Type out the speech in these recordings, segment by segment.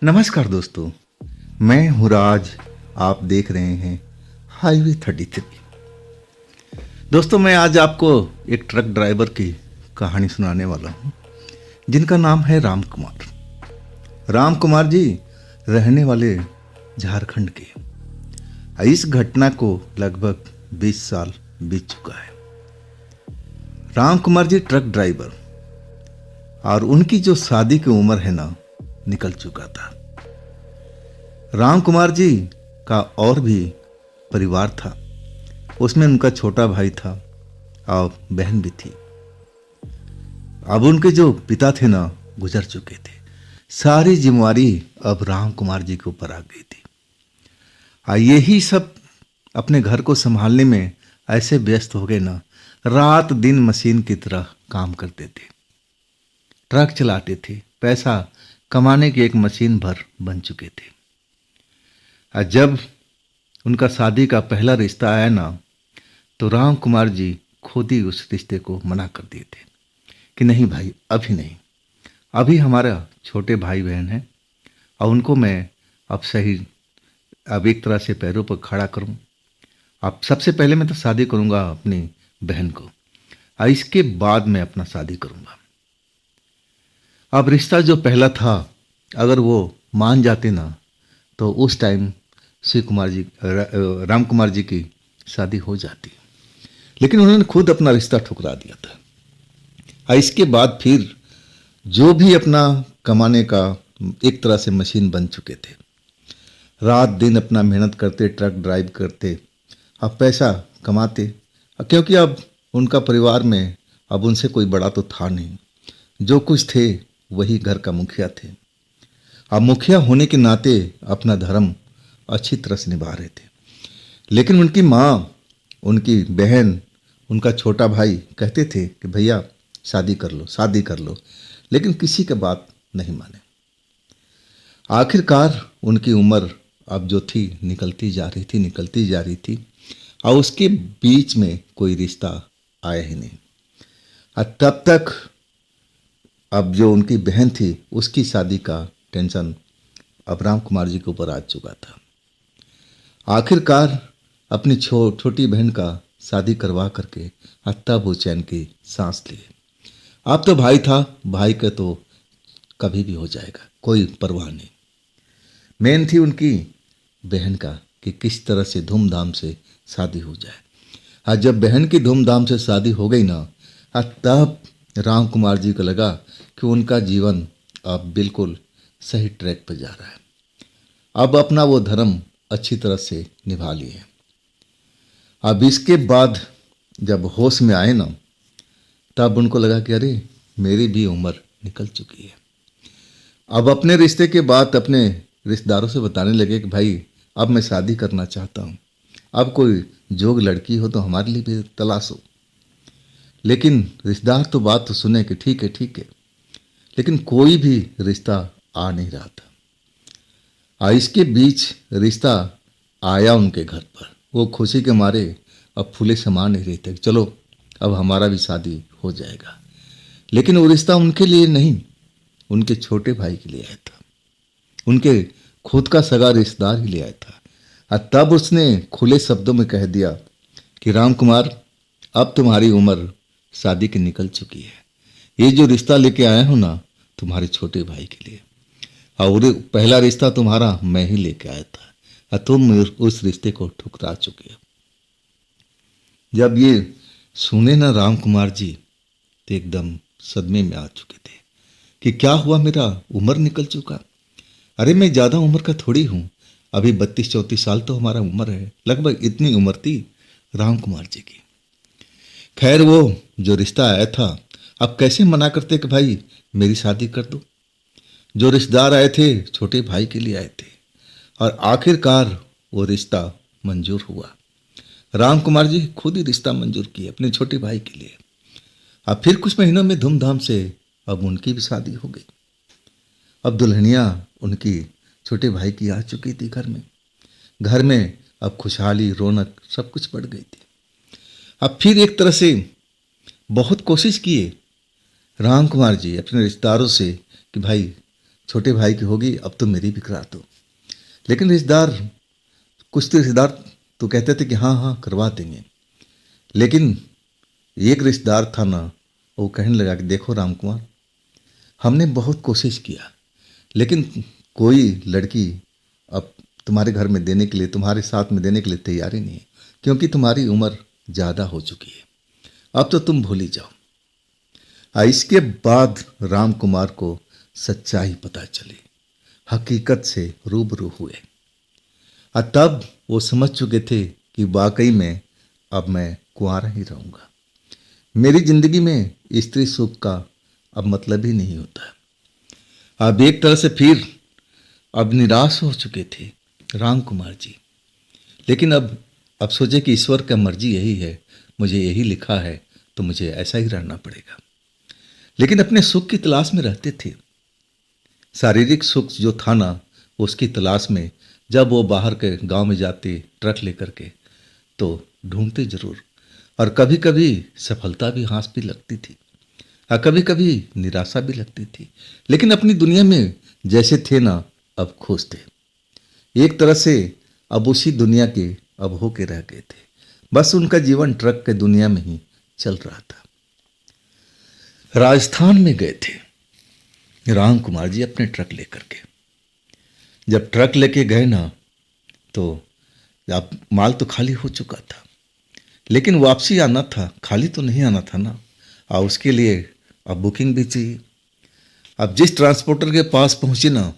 नमस्कार दोस्तों, मैं हूँ राज। आप देख रहे हैं हाईवे 33। दोस्तों, मैं आज आपको एक ट्रक ड्राइवर की कहानी सुनाने वाला हूँ जिनका नाम है राम कुमार। राम कुमार जी रहने वाले झारखंड के। इस घटना को लगभग 20 साल बीत चुका है। राम कुमार जी ट्रक ड्राइवर, और उनकी जो शादी की उम्र है ना, निकल चुका था। राम कुमार जी का और भी परिवार था। उसमें उनका छोटा भाई था और बहन भी थी। अब उनके जो पिता थे ना, गुजर चुके थे। सारी जिम्मेवारी अब राम कुमार जी के ऊपर आ गई थी। यही सब अपने घर को संभालने में ऐसे व्यस्त हो गए ना, रात दिन मशीन की तरह काम करते थे, ट्रक चलाते थे, पैसा कमाने की एक मशीन भर बन चुके थे। जब उनका शादी का पहला रिश्ता आया ना, तो राम कुमार जी खुद ही उस रिश्ते को मना कर दिए थे कि नहीं भाई, अभी नहीं। अभी हमारा छोटे भाई बहन हैं और उनको मैं अब एक तरह से पैरों पर खड़ा करूं। अब सबसे पहले मैं तो शादी करूंगा अपनी बहन को, और इसके बाद मैं अपना शादी करूंगा। अब रिश्ता जो पहला था, अगर वो मान जाते ना, तो उस टाइम राम कुमार जी की शादी हो जाती। लेकिन उन्होंने खुद अपना रिश्ता ठुकरा दिया था। और इसके बाद फिर जो भी अपना कमाने का एक तरह से मशीन बन चुके थे, रात दिन अपना मेहनत करते, ट्रक ड्राइव करते, अब पैसा कमाते। क्योंकि अब उनका परिवार में अब उनसे कोई बड़ा तो था नहीं। जो कुछ थे वही घर का मुखिया थे। अब मुखिया होने के नाते अपना धर्म अच्छी तरह से निभा रहे थे। लेकिन उनकी माँ, उनकी बहन, उनका छोटा भाई कहते थे कि भैया शादी कर लो, शादी कर लो। लेकिन किसी की बात नहीं माने। आखिरकार उनकी उम्र अब जो थी निकलती जा रही थी, निकलती जा रही थी, और उसके बीच में कोई रिश्ता आया ही नहीं। और तब तक अब जो उनकी बहन थी, उसकी शादी का टेंशन अब राम कुमार जी के ऊपर आ चुका था। आखिरकार अपनी छोटी बहन का शादी करवा करके तब वो चैन की सांस लिए। अब तो भाई था, भाई का तो कभी भी हो जाएगा, कोई परवाह नहीं। मेन थी उनकी बहन का कि किस तरह से धूमधाम से शादी हो जाए। जब बहन की धूमधाम से शादी हो गई ना, तब राम कुमार जी को लगा कि उनका जीवन अब बिल्कुल सही ट्रैक पर जा रहा है। अब अपना वो धर्म अच्छी तरह से निभा लिए। अब इसके बाद जब होश में आए ना, तब उनको लगा कि अरे मेरी भी उम्र निकल चुकी है। अब अपने रिश्ते के बाद अपने रिश्तेदारों से बताने लगे कि भाई अब मैं शादी करना चाहता हूँ, अब कोई जोग लड़की हो तो हमारे लिए भी तलाशो। लेकिन रिश्तेदार तो बात तो सुने कि ठीक है ठीक है, लेकिन कोई भी रिश्ता आ नहीं रहा था। इसके बीच रिश्ता आया उनके घर पर। वो खुशी के मारे अब फूले समा नहीं रहे थे, चलो अब हमारा भी शादी हो जाएगा। लेकिन वो रिश्ता उनके लिए नहीं, उनके छोटे भाई के लिए आया था। उनके खुद का सगा रिश्तेदार ही ले आया था। और तब उसने खुले शब्दों में कह दिया कि राम कुमार, अब तुम्हारी उम्र शादी की निकल चुकी है। ये जो रिश्ता लेके आया हूं ना, तुम्हारे छोटे भाई के लिए, और पहला रिश्ता तुम्हारा मैं ही लेके आया था, और तुम उस रिश्ते को ठुकरा चुके हो। जब ये सुने ना राम कुमार जी, तो एकदम सदमे में आ चुके थे कि क्या हुआ, मेरा उम्र निकल चुका। अरे मैं ज़्यादा उम्र का थोड़ी हूँ, अभी 32-34 साल तो हमारा उम्र है, लगभग इतनी उम्र थी राम कुमार जी की। खैर वो जो रिश्ता आया था, अब कैसे मना करते कि भाई मेरी शादी कर दो। जो रिश्तेदार आए थे छोटे भाई के लिए आए थे, और आखिरकार वो रिश्ता मंजूर हुआ। राम कुमार जी खुद ही रिश्ता मंजूर किए अपने छोटे भाई के लिए। अब फिर कुछ महीनों में धूमधाम से अब उनकी भी शादी हो गई। अब दुल्हनिया उनकी छोटे भाई की आ चुकी थी घर में। घर में अब खुशहाली, रौनक सब कुछ बढ़ गई थी। अब फिर एक तरह से बहुत कोशिश किए राम कुमार जी अपने रिश्तेदारों से कि भाई छोटे भाई की होगी, अब तो मेरी भी करा दो। लेकिन रिश्तेदार, कुछ तो रिश्तेदार तो कहते थे कि हाँ हाँ करवा देंगे, लेकिन एक रिश्तेदार था ना, वो कहने लगा कि देखो राम कुमार, हमने बहुत कोशिश किया, लेकिन कोई लड़की अब तुम्हारे घर में देने के लिए, तुम्हारे साथ में देने के लिए तैयार ही नहीं है, क्योंकि तुम्हारी उम्र ज़्यादा हो चुकी है, अब तो तुम भूल ही जाओ। इसके बाद राम कुमार को सच्चाई पता चली, हकीकत से रूबरू हुए, और तब वो समझ चुके थे कि वाकई में अब मैं कुंवारा ही रहूँगा। मेरी जिंदगी में स्त्री सुख का अब मतलब ही नहीं होता। अब एक तरह से फिर अब निराश हो चुके थे राम कुमार जी, लेकिन अब सोचे कि ईश्वर का मर्जी यही है, मुझे यही लिखा है तो मुझे ऐसा ही रहना पड़ेगा। लेकिन अपने सुख की तलाश में रहते थे, शारीरिक सुख जो था ना, उसकी तलाश में जब वो बाहर के गांव में जाते ट्रक लेकर के, तो ढूंढते जरूर, और कभी कभी सफलता भी हाथ भी लगती थी और कभी कभी निराशा भी लगती थी, लेकिन अपनी दुनिया में जैसे थे ना, अब खुश थे। एक तरह से अब उसी दुनिया के अब होके रह गए थे, बस उनका जीवन ट्रक के दुनिया में ही चल रहा था। राजस्थान में गए थे राम कुमार जी अपने ट्रक लेकर के। जब ट्रक लेके गए ना, तो अब माल तो खाली हो चुका था, लेकिन वापसी आना था, खाली तो नहीं आना था ना, और उसके लिए अब बुकिंग भी चाहिए। अब जिस ट्रांसपोर्टर के पास पहुंची ना,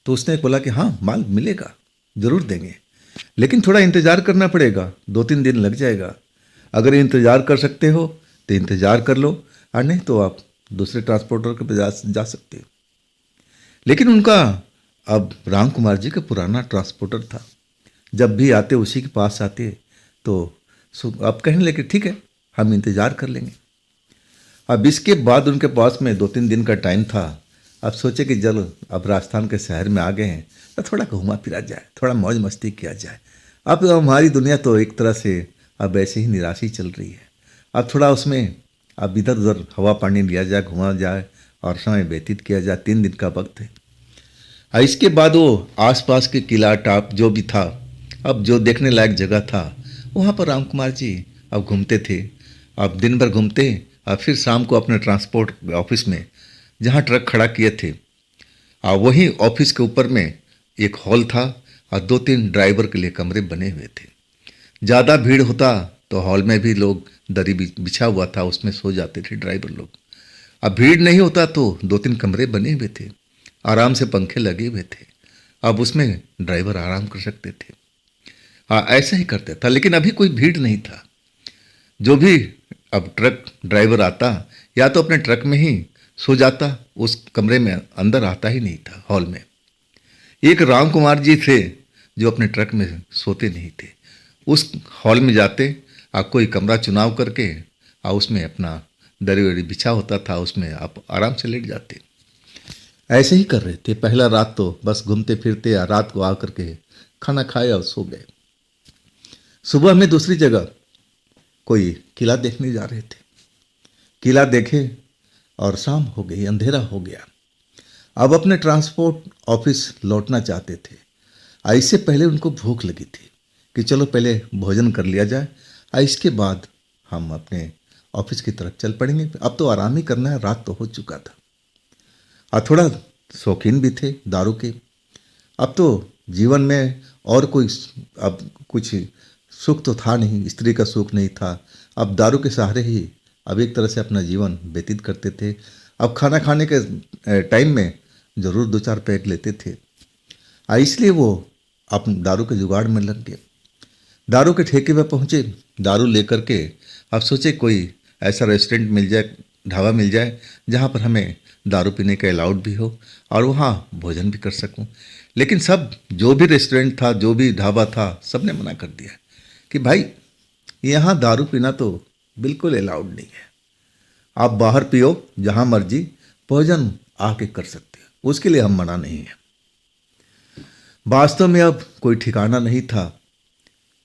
तो उसने बोला कि हाँ माल मिलेगा, ज़रूर देंगे, लेकिन थोड़ा इंतज़ार करना पड़ेगा, 2-3 दिन लग जाएगा। अगर इंतज़ार कर सकते हो तो इंतज़ार कर लो, और नहीं तो आप दूसरे ट्रांसपोर्टर के पास जा सकते हो। लेकिन उनका अब राम कुमार जी का पुराना ट्रांसपोर्टर था, जब भी आते उसी के पास आते, तो अब कहने लगे ठीक है हम इंतज़ार कर लेंगे। अब इसके बाद उनके पास में 2-3 दिन का टाइम था। अब सोचे कि चलो अब राजस्थान के शहर में आ गए हैं, तो थोड़ा घूमा फिरा जाए, थोड़ा मौज मस्ती किया जाए। अब हमारी दुनिया तो एक तरह से अब ऐसे ही निराशी चल रही है, अब थोड़ा उसमें अब इधर उधर हवा पानी लिया जाए, घुमा जाए और समय व्यतीत किया जाए। 3 दिन का वक्त है। और इसके बाद वो आसपास के किला टाप जो भी था, अब जो देखने लायक जगह था, वहाँ पर राम कुमार जी अब घूमते थे। अब दिन भर घूमते और फिर शाम को अपने ट्रांसपोर्ट ऑफिस में, जहाँ ट्रक खड़ा किए थे, और वहीं ऑफिस के ऊपर में एक हॉल था और 2-3 ड्राइवर के लिए कमरे बने हुए थे। ज़्यादा भीड़ होता तो हॉल में भी लोग दरी बिछा हुआ था, उसमें सो जाते थे ड्राइवर लोग। अब भीड़ नहीं होता तो 2-3 कमरे बने हुए थे, आराम से पंखे लगे हुए थे, अब उसमें ड्राइवर आराम कर सकते थे। ऐसा ही करता था, लेकिन अभी कोई भीड़ नहीं था। जो भी अब ट्रक ड्राइवर आता, या तो अपने ट्रक में ही सो जाता, उस कमरे में अंदर आता ही नहीं था हॉल में। एक राम कुमार जी थे जो अपने ट्रक में सोते नहीं थे, उस हॉल में जाते और कोई कमरा चुनाव करके और उसमें अपना दरी वरी बिछा होता था, उसमें आप आराम से लेट जाते। ऐसे ही कर रहे थे। पहला रात तो बस घूमते फिरते या रात को आकर के खाना खाए और सो गए। सुबह में दूसरी जगह कोई किला देखने जा रहे थे। किला देखे और शाम हो गई, अंधेरा हो गया। अब अपने ट्रांसपोर्ट ऑफिस लौटना चाहते थे। इससे पहले उनको भूख लगी थी कि चलो पहले भोजन कर लिया जाए और इसके बाद हम अपने ऑफिस की तरफ चल पड़ेंगे। अब तो आराम ही करना है, रात तो हो चुका था। और थोड़ा शौकीन भी थे दारू के। अब तो जीवन में और कोई अब कुछ सुख तो था नहीं, स्त्री का सुख नहीं था। अब दारू के सहारे ही अब एक तरह से अपना जीवन व्यतीत करते थे। अब खाना खाने के टाइम में ज़रूर 2-4 पैक लेते थे। इसलिए वो अब दारू के जुगाड़ में लग गए। दारू के ठेके पर पहुँचे, दारू लेकर के अब सोचे कोई ऐसा रेस्टोरेंट मिल जाए, ढाबा मिल जाए, जहाँ पर हमें दारू पीने का अलाउड भी हो और वहाँ भोजन भी कर सकूँ। लेकिन सब जो भी रेस्टोरेंट था, जो भी ढाबा था, सब ने मना कर दिया कि भाई यहाँ दारू पीना तो बिल्कुल अलाउड नहीं है। आप बाहर पियो जहाँ मर्जी, भोजन आके कर सकते हो, उसके लिए हम मना नहीं है। वास्तव में अब कोई ठिकाना नहीं था,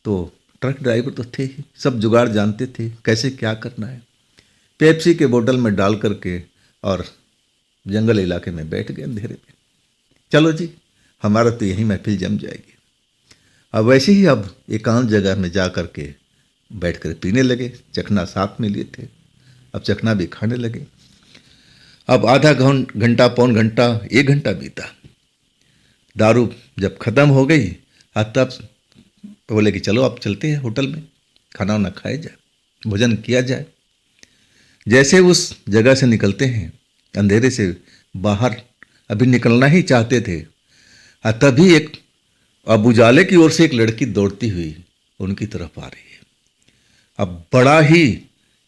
तो ट्रक ड्राइवर तो थे ही, सब जुगाड़ जानते थे कैसे क्या करना है। पेप्सी के बोतल में डाल करके और जंगल इलाके में बैठ गए अंधेरे में। चलो जी, हमारा तो यही महफिल जम जाएगी। अब वैसे ही अब एकांत जगह में जा कर के बैठ कर पीने लगे। चखना साथ में लिए थे, अब चखना भी खाने लगे। अब आधा घंटा, पौन घंटा, 1 घंटा बीता। दारू जब खत्म हो गई, तब बोले कि चलो अब चलते हैं होटल में, खाना वाना खाया जाए, भोजन किया जाए। जैसे उस जगह से निकलते हैं, अंधेरे से बाहर अभी निकलना ही चाहते थे, तभी एक अब उजाले की ओर से एक लड़की दौड़ती हुई उनकी तरफ आ रही है। अब बड़ा ही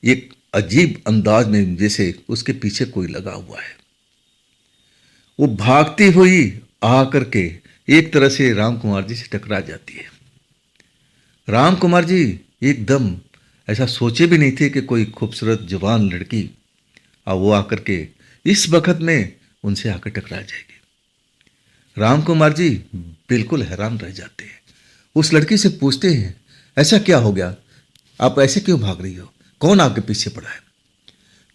एक अजीब अंदाज में, जैसे उसके पीछे कोई लगा हुआ है। वो भागती हुई आ करके एक तरह से राम कुमार जी से टकरा जाती है। राम कुमार जी एकदम ऐसा सोचे भी नहीं थे कि कोई खूबसूरत जवान लड़की वो आकर के इस वक्त में उनसे आकर टकरा जाएगी। राम कुमार जी बिल्कुल हैरान रह जाते हैं। उस लड़की से पूछते हैं, ऐसा क्या हो गया, आप ऐसे क्यों भाग रही हो, कौन आपके पीछे पड़ा है?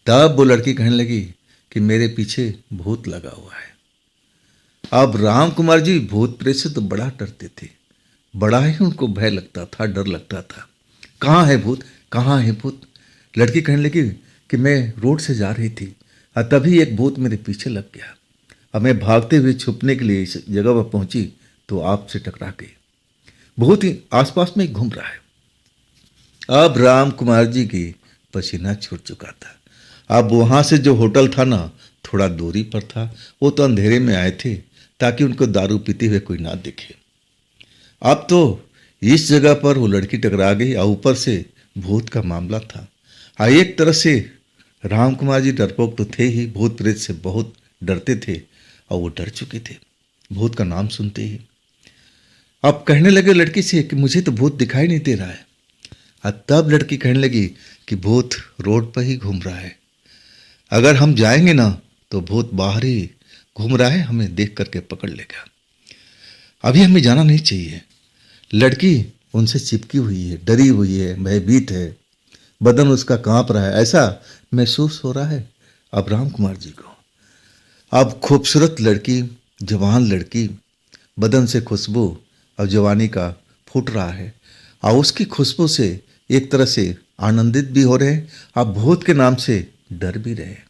तब वो लड़की कहने लगी कि मेरे पीछे भूत लगा हुआ है। अब राम कुमार जी भूत प्रेत से तो बड़ा डरते थे, बड़ा ही उनको भय लगता था, डर लगता था। कहाँ है भूत, कहाँ है भूत? लड़की कहने लगी कि मैं रोड से जा रही थी और तभी एक भूत मेरे पीछे लग गया। अब मैं भागते हुए छुपने के लिए इस जगह पर पहुंची तो आपसे टकरा गई। भूत ही आसपास में घूम रहा है। अब राम कुमार जी की पसीना छूट चुका था। अब वहाँ से जो होटल था ना, थोड़ा दूरी पर था। वो तो अंधेरे में आए थे ताकि उनको दारू पीते हुए कोई ना देखे। अब तो इस जगह पर वो लड़की टकरा गई और ऊपर से भूत का मामला था। हाँ, एक तरह से राम कुमार जी डरपोक तो थे ही, भूत प्रेत से बहुत डरते थे और वो डर चुके थे भूत का नाम सुनते ही। अब कहने लगे लड़की से कि मुझे तो भूत दिखाई नहीं दे रहा है। तब लड़की कहने लगी कि भूत रोड पर ही घूम रहा है, अगर हम जाएंगे ना तो भूत बाहर ही घूम रहा है, हमें देख करके पकड़ लेगा, अभी हमें जाना नहीं चाहिए। लड़की उनसे चिपकी हुई है, डरी हुई है, भयभीत है, बदन उसका कांप रहा है, ऐसा महसूस हो रहा है अब राम कुमार जी को। अब खूबसूरत लड़की, जवान लड़की, बदन से खुशबू और जवानी का फूट रहा है और उसकी खुशबू से एक तरह से आनंदित भी हो रहे हैं, अब भूत के नाम से डर भी रहे हैं।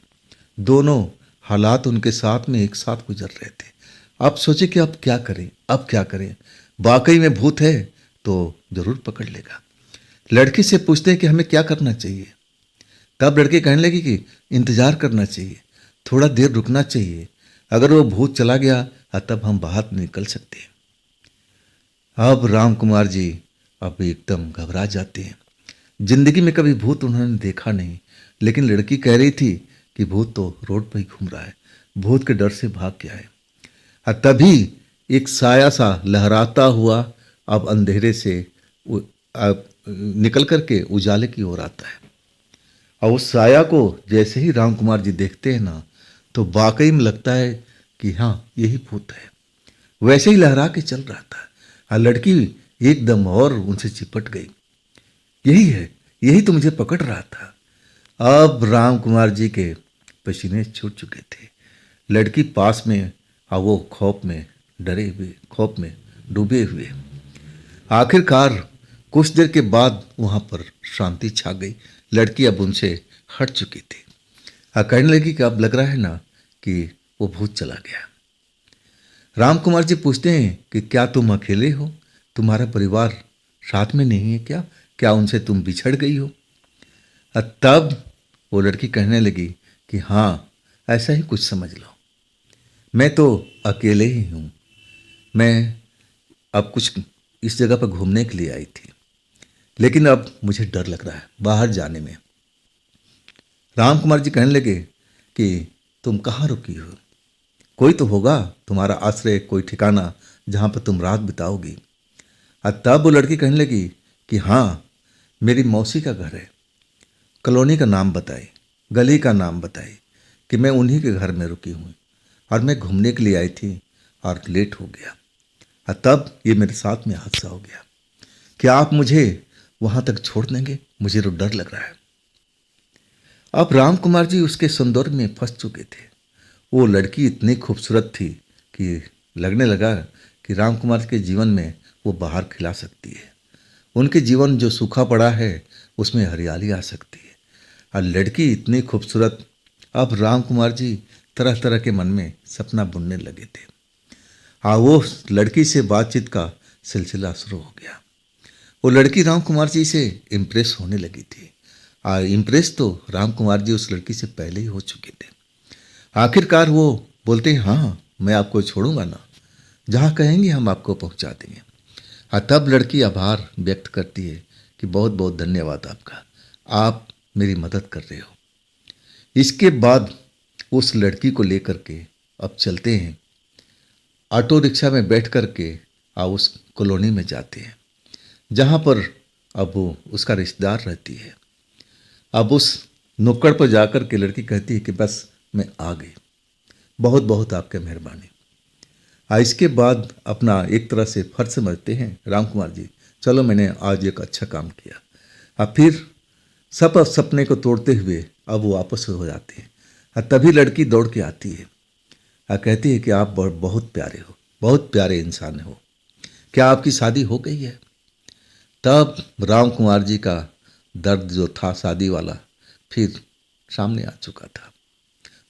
दोनों हालात उनके साथ में एक साथ गुजर रहे थे। अब सोचे कि अब क्या करें, अब क्या करें, वाकई में भूत है तो जरूर पकड़ लेगा। लड़की से पूछते हैं कि हमें क्या करना चाहिए। तब लड़की कहने लगी कि इंतजार करना चाहिए, थोड़ा देर रुकना चाहिए, अगर वो भूत चला गया तब हम बाहर निकल सकते हैं। अब राम कुमार जी अब एकदम घबरा जाते हैं। जिंदगी में कभी भूत उन्होंने देखा नहीं, लेकिन लड़की कह रही थी कि भूत तो रोड पर ही घूम रहा है, भूत के डर से भाग गया है। तभी एक साया सा लहराता हुआ अब अंधेरे से निकल करके उजाले की ओर आता है और उस साया को जैसे ही राम कुमार जी देखते हैं ना, तो वाकई में लगता है कि हाँ, यही भूत है। वैसे ही लहरा के चल रहा था और लड़की एकदम और उनसे चिपट गई। यही है, यही तो मुझे पकड़ रहा था। अब राम कुमार जी के पसीने छूट चुके थे। लड़की पास में और वो खौफ में डरे हुए, खौफ में डूबे हुए। आखिरकार कुछ देर के बाद वहाँ पर शांति छा गई। लड़की अब उनसे हट चुकी थी। कहने लगी कि अब लग रहा है ना कि वो भूत चला गया। राम कुमार जी पूछते हैं कि क्या तुम अकेले हो, तुम्हारा परिवार साथ में नहीं है क्या, क्या उनसे तुम बिछड़ गई हो? तब वो लड़की कहने लगी कि हाँ, ऐसा ही कुछ समझ लो, मैं तो अकेले ही हूँ। मैं अब कुछ इस जगह पर घूमने के लिए आई थी, लेकिन अब मुझे डर लग रहा है बाहर जाने में। राम कुमार जी कहने लगे कि तुम कहाँ रुकी हो, कोई तो होगा तुम्हारा आश्रय, कोई ठिकाना जहाँ पर तुम रात बिताओगी। तब वो लड़की कहने लगी कि हाँ, मेरी मौसी का घर है। कॉलोनी का नाम बताई, गली का नाम बताई कि मैं उन्हीं के घर में रुकी हूँ और मैं घूमने के लिए आई थी और लेट हो गया। तब ये मेरे साथ में हादसा हो गया। क्या आप मुझे वहाँ तक छोड़ देंगे, मुझे तो डर लग रहा है। अब राम कुमार जी उसके सौंदर्य में फंस चुके थे। वो लड़की इतनी खूबसूरत थी कि लगने लगा कि राम कुमार के जीवन में वो बाहर खिला सकती है। उनके जीवन जो सूखा पड़ा है उसमें हरियाली आ सकती है। और लड़की इतनी खूबसूरत, अब राम कुमार जी तरह तरह के मन में सपना बुनने लगे थे। हाँ, वो लड़की से बातचीत का सिलसिला शुरू हो गया। वो लड़की राम कुमार जी से इम्प्रेस होने लगी थी। इम्प्रेस तो राम कुमार जी उस लड़की से पहले ही हो चुके थे। आखिरकार वो बोलते हैं, हाँ मैं आपको छोड़ूंगा ना, जहाँ कहेंगे हम आपको पहुँचा देंगे। हाँ, तब लड़की आभार व्यक्त करती है कि बहुत बहुत धन्यवाद आपका, आप मेरी मदद कर रहे हो। इसके बाद उस लड़की को लेकर के अब चलते हैं, ऑटो रिक्शा में बैठ कर के उस कॉलोनी में जाते हैं जहाँ पर अब वो उसका रिश्तेदार रहती है। अब उस नुक्कड़ पर जाकर के लड़की कहती है कि बस मैं आ गई, बहुत बहुत आपके मेहरबानी। इसके बाद अपना एक तरह से फर्ज समझते हैं राम कुमार जी, चलो मैंने आज एक अच्छा काम किया। अब फिर सब सपने को तोड़ते हुए अब वो वापस हो जाते हैं। तभी लड़की दौड़ के आती है और कहती है कि आप बहुत प्यारे हो, बहुत प्यारे इंसान हो, क्या आपकी शादी हो गई है? तब राम कुमार जी का दर्द जो था शादी वाला फिर सामने आ चुका था,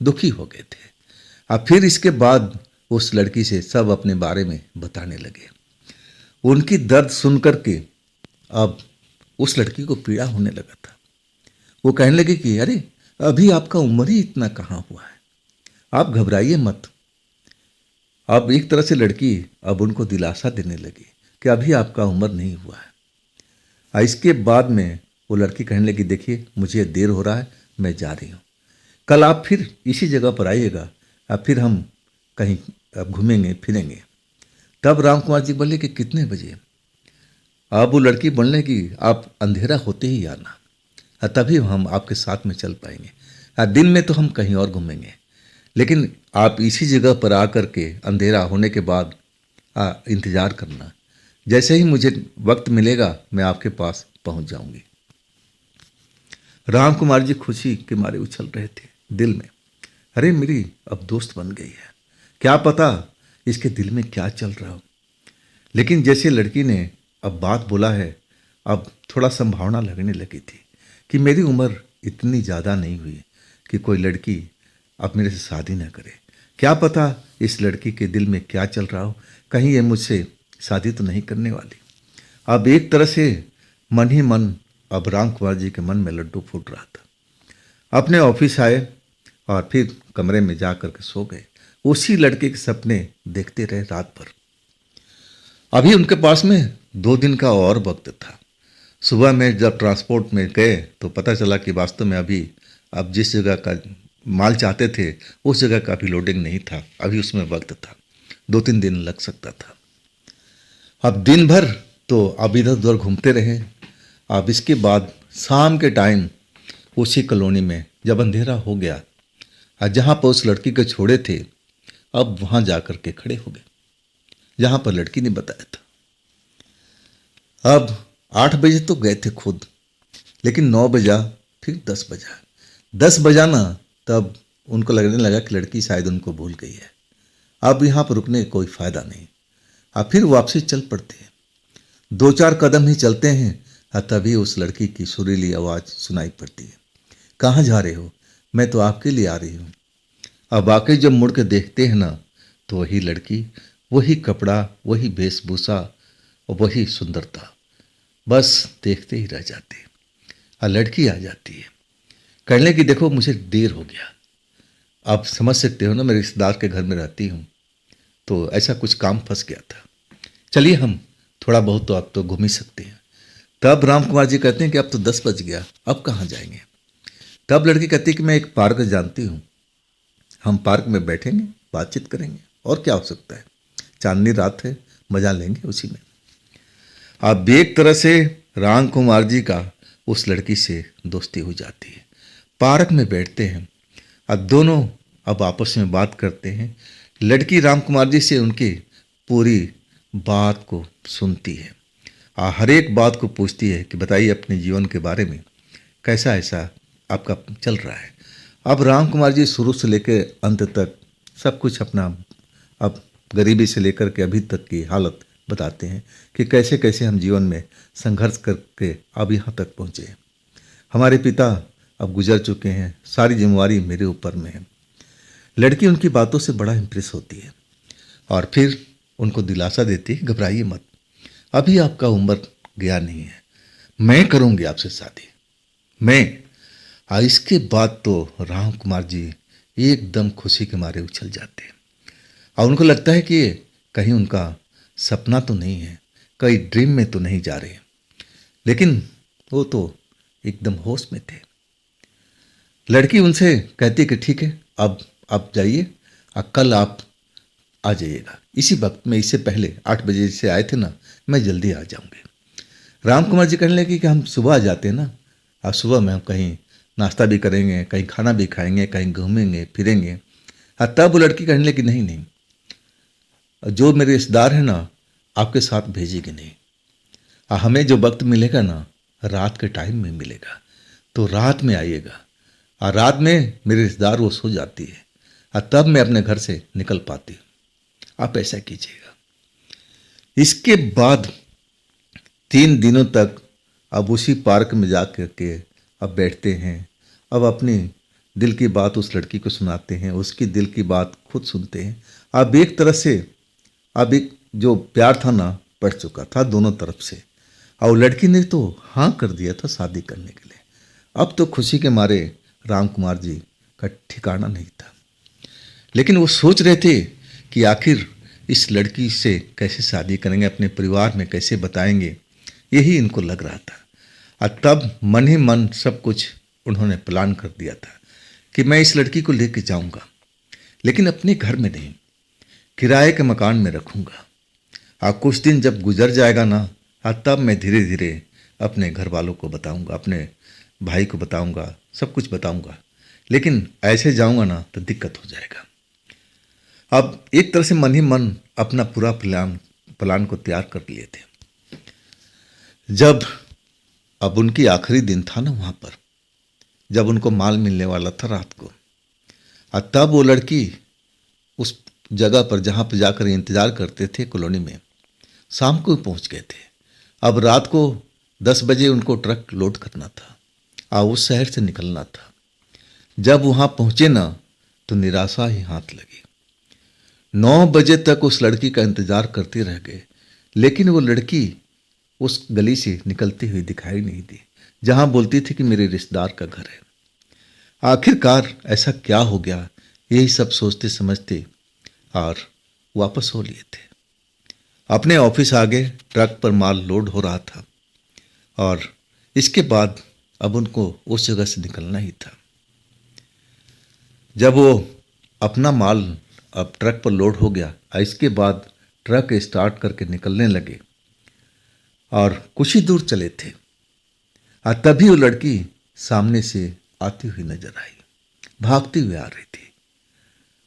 दुखी हो गए थे। अब फिर इसके बाद उस लड़की से सब अपने बारे में बताने लगे। उनकी दर्द सुन कर के अब उस लड़की को पीड़ा होने लगा था। वो कहने लगे कि अरे अभी आपका उम्र ही इतना कहाँ हुआ है, आप घबराइए मत। अब एक तरह से लड़की अब उनको दिलासा देने लगी कि अभी आपका उम्र नहीं हुआ है। इसके बाद में वो लड़की कहने लगी, देखिए मुझे देर हो रहा है, मैं जा रही हूँ, कल आप फिर इसी जगह पर आइएगा, अब फिर हम कहीं अब घूमेंगे फिरेंगे। तब राम कुमार जी बोले कि कितने बजे? अब वो लड़की बोलने की, आप अंधेरा होते ही आना, तभी हम आपके साथ में चल पाएंगे। दिन में तो हम कहीं और घूमेंगे, लेकिन आप इसी जगह पर आकर के अंधेरा होने के बाद इंतज़ार करना, जैसे ही मुझे वक्त मिलेगा मैं आपके पास पहुंच जाऊंगी। राम कुमार जी खुशी के मारे उछल रहे थे दिल में, अरे मेरी अब दोस्त बन गई है, क्या पता इसके दिल में क्या चल रहा हो। लेकिन जैसे लड़की ने अब बात बोला है, अब थोड़ा संभावना लगने लगी थी कि मेरी उम्र इतनी ज़्यादा नहीं हुई कि कोई लड़की अब मेरे से शादी ना करे। क्या पता इस लड़की के दिल में क्या चल रहा हो, कहीं ये मुझसे शादी तो नहीं करने वाली। अब एक तरह से मन ही मन अब राम कुमार जी के मन में लड्डू फूट रहा था। अपने ऑफिस आए और फिर कमरे में जा कर के सो गए। उसी लड़के के सपने देखते रहे रात भर। अभी उनके पास में 2 दिन का और वक्त था। सुबह में जब ट्रांसपोर्ट में गए तो पता चला कि वास्तव में अभी अब जिस जगह का माल चाहते थे उस जगह का भी लोडिंग नहीं था, अभी उसमें वक्त था, 2-3 दिन लग सकता था। अब दिन भर तो अब इधर उधर घूमते रहे। अब इसके बाद शाम के टाइम उसी कॉलोनी में जब अंधेरा हो गया, जहाँ पर उस लड़की को छोड़े थे, अब वहाँ जा कर के खड़े हो गए जहाँ पर लड़की ने बताया था। अब 8 बजे तो गए थे खुद, लेकिन 9 बजा, फिर 10 बजा। 10 बजा ना, तब उनको लगने लगा कि लड़की शायद उनको भूल गई है, अब यहाँ पर रुकने का कोई फ़ायदा नहीं। अब फिर वापसी चल पड़ते हैं। 2-4 कदम ही चलते हैं, तभी उस लड़की की सुरीली आवाज़ सुनाई पड़ती है, कहाँ जा रहे हो? मैं तो आपके लिए आ रही हूँ। अब आके जब मुड़ के देखते हैं ना, तो वही लड़की, वही कपड़ा, वही वेशभूषा और वही सुंदरता, बस देखते ही रह जाते हैं। और लड़की आ जाती है, कहने की देखो मुझे देर हो गया, आप समझ सकते हो ना, मैं रिश्तेदार के घर में रहती हूँ, तो ऐसा कुछ काम फंस गया था, चलिए हम थोड़ा बहुत तो आप तो घूम ही सकते हैं। तब राम कुमार जी कहते हैं कि अब तो 10 बज गया, अब कहाँ जाएंगे? तब लड़की कहती है कि मैं एक पार्क जानती हूँ, हम पार्क में बैठेंगे, बातचीत करेंगे, और क्या हो सकता है, चांदनी रात है, मजा लेंगे उसी में। अब एक तरह से राम कुमार जी का उस लड़की से दोस्ती हो जाती है। पार्क में बैठते हैं, अब दोनों अब आपस में बात करते हैं। लड़की राम कुमार जी से उनकी पूरी बात को सुनती है, हर एक बात को पूछती है कि बताइए अपने जीवन के बारे में, कैसा ऐसा आपका चल रहा है। अब राम कुमार जी शुरू से लेकर अंत तक सब कुछ अपना अब गरीबी से लेकर के अभी तक की हालत बताते हैं कि कैसे कैसे हम जीवन में संघर्ष करके अब यहाँ तक पहुँचे। हमारे पिता अब गुजर चुके हैं, सारी जिम्मेवारी मेरे ऊपर में है। लड़की उनकी बातों से बड़ा इम्प्रेस होती है और फिर उनको दिलासा देती है, घबराइए मत, अभी आपका उम्र गया नहीं है, मैं करूँगी आपसे शादी, मैं। इसके बाद तो राम कुमार जी एकदम खुशी के मारे उछल जाते हैं और उनको लगता है कि कहीं उनका सपना तो नहीं है, कहीं ड्रीम में तो नहीं जा रहे। लेकिन वो तो एकदम होश में थे। लड़की उनसे कहती है कि ठीक है, अब आप जाइए और कल आप आ जाइएगा इसी वक्त में, इससे पहले 8 बजे से आए थे ना, मैं जल्दी आ जाऊंगी। राम कुमार जी कहने लगे कि हम सुबह आ जाते हैं ना, और सुबह में हम कहीं नाश्ता भी करेंगे, कहीं खाना भी खाएंगे, कहीं घूमेंगे फिरेंगे। तब वो लड़की कहने लगी नहीं नहीं, जो मेरे रिश्तेदार हैं ना आपके साथ भेजेगी नहीं, हमें जो वक्त मिलेगा ना रात के टाइम में मिलेगा, तो रात में आइएगा। और रात में मेरे रिश्तेदार वो सो जाती है और तब मैं अपने घर से निकल पाती हूँ, आप ऐसा कीजिएगा। इसके बाद 3 दिनों तक अब उसी पार्क में जा कर के अब बैठते हैं, अब अपनी दिल की बात उस लड़की को सुनाते हैं, उसकी दिल की बात खुद सुनते हैं। अब एक तरह से अब एक जो प्यार था ना बढ़ चुका था दोनों तरफ से, और लड़की ने तो हाँ कर दिया था शादी करने के लिए। अब तो खुशी के मारे राम कुमार जी का ठिकाना नहीं था। लेकिन वो सोच रहे थे कि आखिर इस लड़की से कैसे शादी करेंगे, अपने परिवार में कैसे बताएंगे, यही इनको लग रहा था। और तब मन ही मन सब कुछ उन्होंने प्लान कर दिया था कि मैं इस लड़की को लेकर जाऊंगा, लेकिन अपने घर में नहीं, किराए के मकान में रखूंगा। और कुछ दिन जब गुजर जाएगा ना, तब मैं धीरे धीरे अपने घर वालों को बताऊंगा, अपने भाई को बताऊंगा, सब कुछ बताऊंगा। लेकिन ऐसे जाऊंगा ना तो दिक्कत हो जाएगा। अब एक तरह से मन ही मन अपना पूरा प्लान को तैयार कर लिए थे। जब अब उनकी आखिरी दिन था ना वहाँ पर, जब उनको माल मिलने वाला था रात को, और तब वो लड़की उस जगह पर जहाँ पर जाकर इंतज़ार करते थे कॉलोनी में, शाम को पहुँच गए थे। अब रात को 10 बजे उनको ट्रक लोड करना था और उस शहर से निकलना था। जब वहाँ पहुँचे ना तो निराशा ही हाथ लगी। 9 बजे तक उस लड़की का इंतज़ार करते रह गए, लेकिन वो लड़की उस गली से निकलती हुई दिखाई नहीं दी जहाँ बोलती थी कि मेरे रिश्तेदार का घर है। आखिरकार ऐसा क्या हो गया, यही सब सोचते समझते और वापस हो लिए थे। अपने ऑफिस आगे ट्रक पर माल लोड हो रहा था और इसके बाद अब उनको उस जगह से निकलना ही था। जब वो अपना माल अब ट्रक पर लोड हो गया, इसके बाद ट्रक स्टार्ट करके निकलने लगे और कुछ ही दूर चले थे, तभी वो लड़की सामने से आती हुई नजर आई, भागती हुई आ रही थी,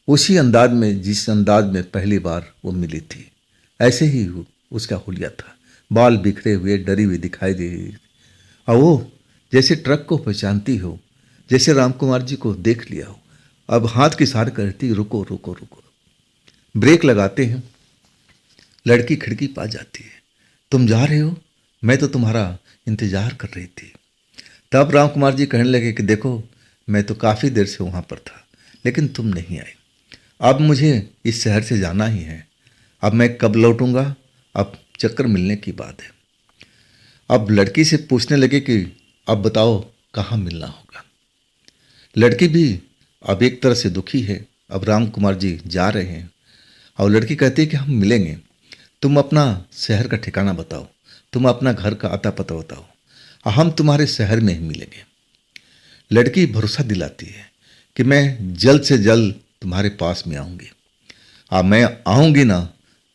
उसी अंदाज में जिस अंदाज में पहली बार वो मिली थी। ऐसे ही उसका हुलिया था, बाल बिखरे हुए, डरी हुई दिखाई दे रही, और वो जैसे ट्रक को पहचानती हो, जैसे राम कुमार जी को देख लिया हो। अब हाथ की इशारा करती, रुको रुको रुको। ब्रेक लगाते हैं, लड़की खिड़की पा जाती है, तुम जा रहे हो, मैं तो तुम्हारा इंतजार कर रही थी। तब राम कुमार जी कहने लगे कि देखो, मैं तो काफ़ी देर से वहाँ पर था, लेकिन तुम नहीं आई। अब मुझे इस शहर से जाना ही है, अब मैं कब लौटूंगा, अब चक्कर मिलने की बात है। अब लड़की से पूछने लगे कि अब बताओ कहाँ मिलना होगा। लड़की भी अब एक तरह से दुखी है, अब राम कुमार जी जा रहे हैं और लड़की कहती है कि हम मिलेंगे, तुम अपना शहर का ठिकाना बताओ, तुम अपना घर का आता पता बताओ, हम तुम्हारे शहर में ही मिलेंगे। लड़की भरोसा दिलाती है कि मैं जल्द से जल्द तुम्हारे पास में आऊँगी, मैं आऊँगी ना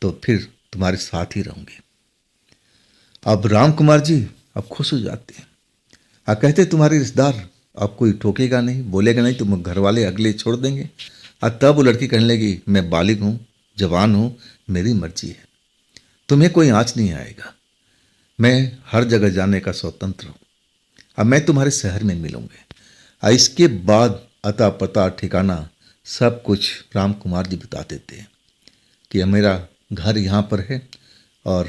तो फिर तुम्हारे साथ ही रहूँगी। अब राम कुमार जी अब खुश हो जाते हैं, कहते तुम्हारे रिश्तेदार अब कोई टोकेगा नहीं, बोलेगा नहीं, तुम घर वाले अगले छोड़ देंगे। तब वो लड़की कहने लगी, मैं बालिग हूँ, जवान हूँ, मेरी मर्जी है, तुम्हें कोई आँच नहीं आएगा, मैं हर जगह जाने का स्वतंत्र हूँ, अब मैं तुम्हारे शहर में मिलूँगी। इसके बाद अता पता ठिकाना सब कुछ राम कुमार जी बता देते हैं कि मेरा घर यहाँ पर है और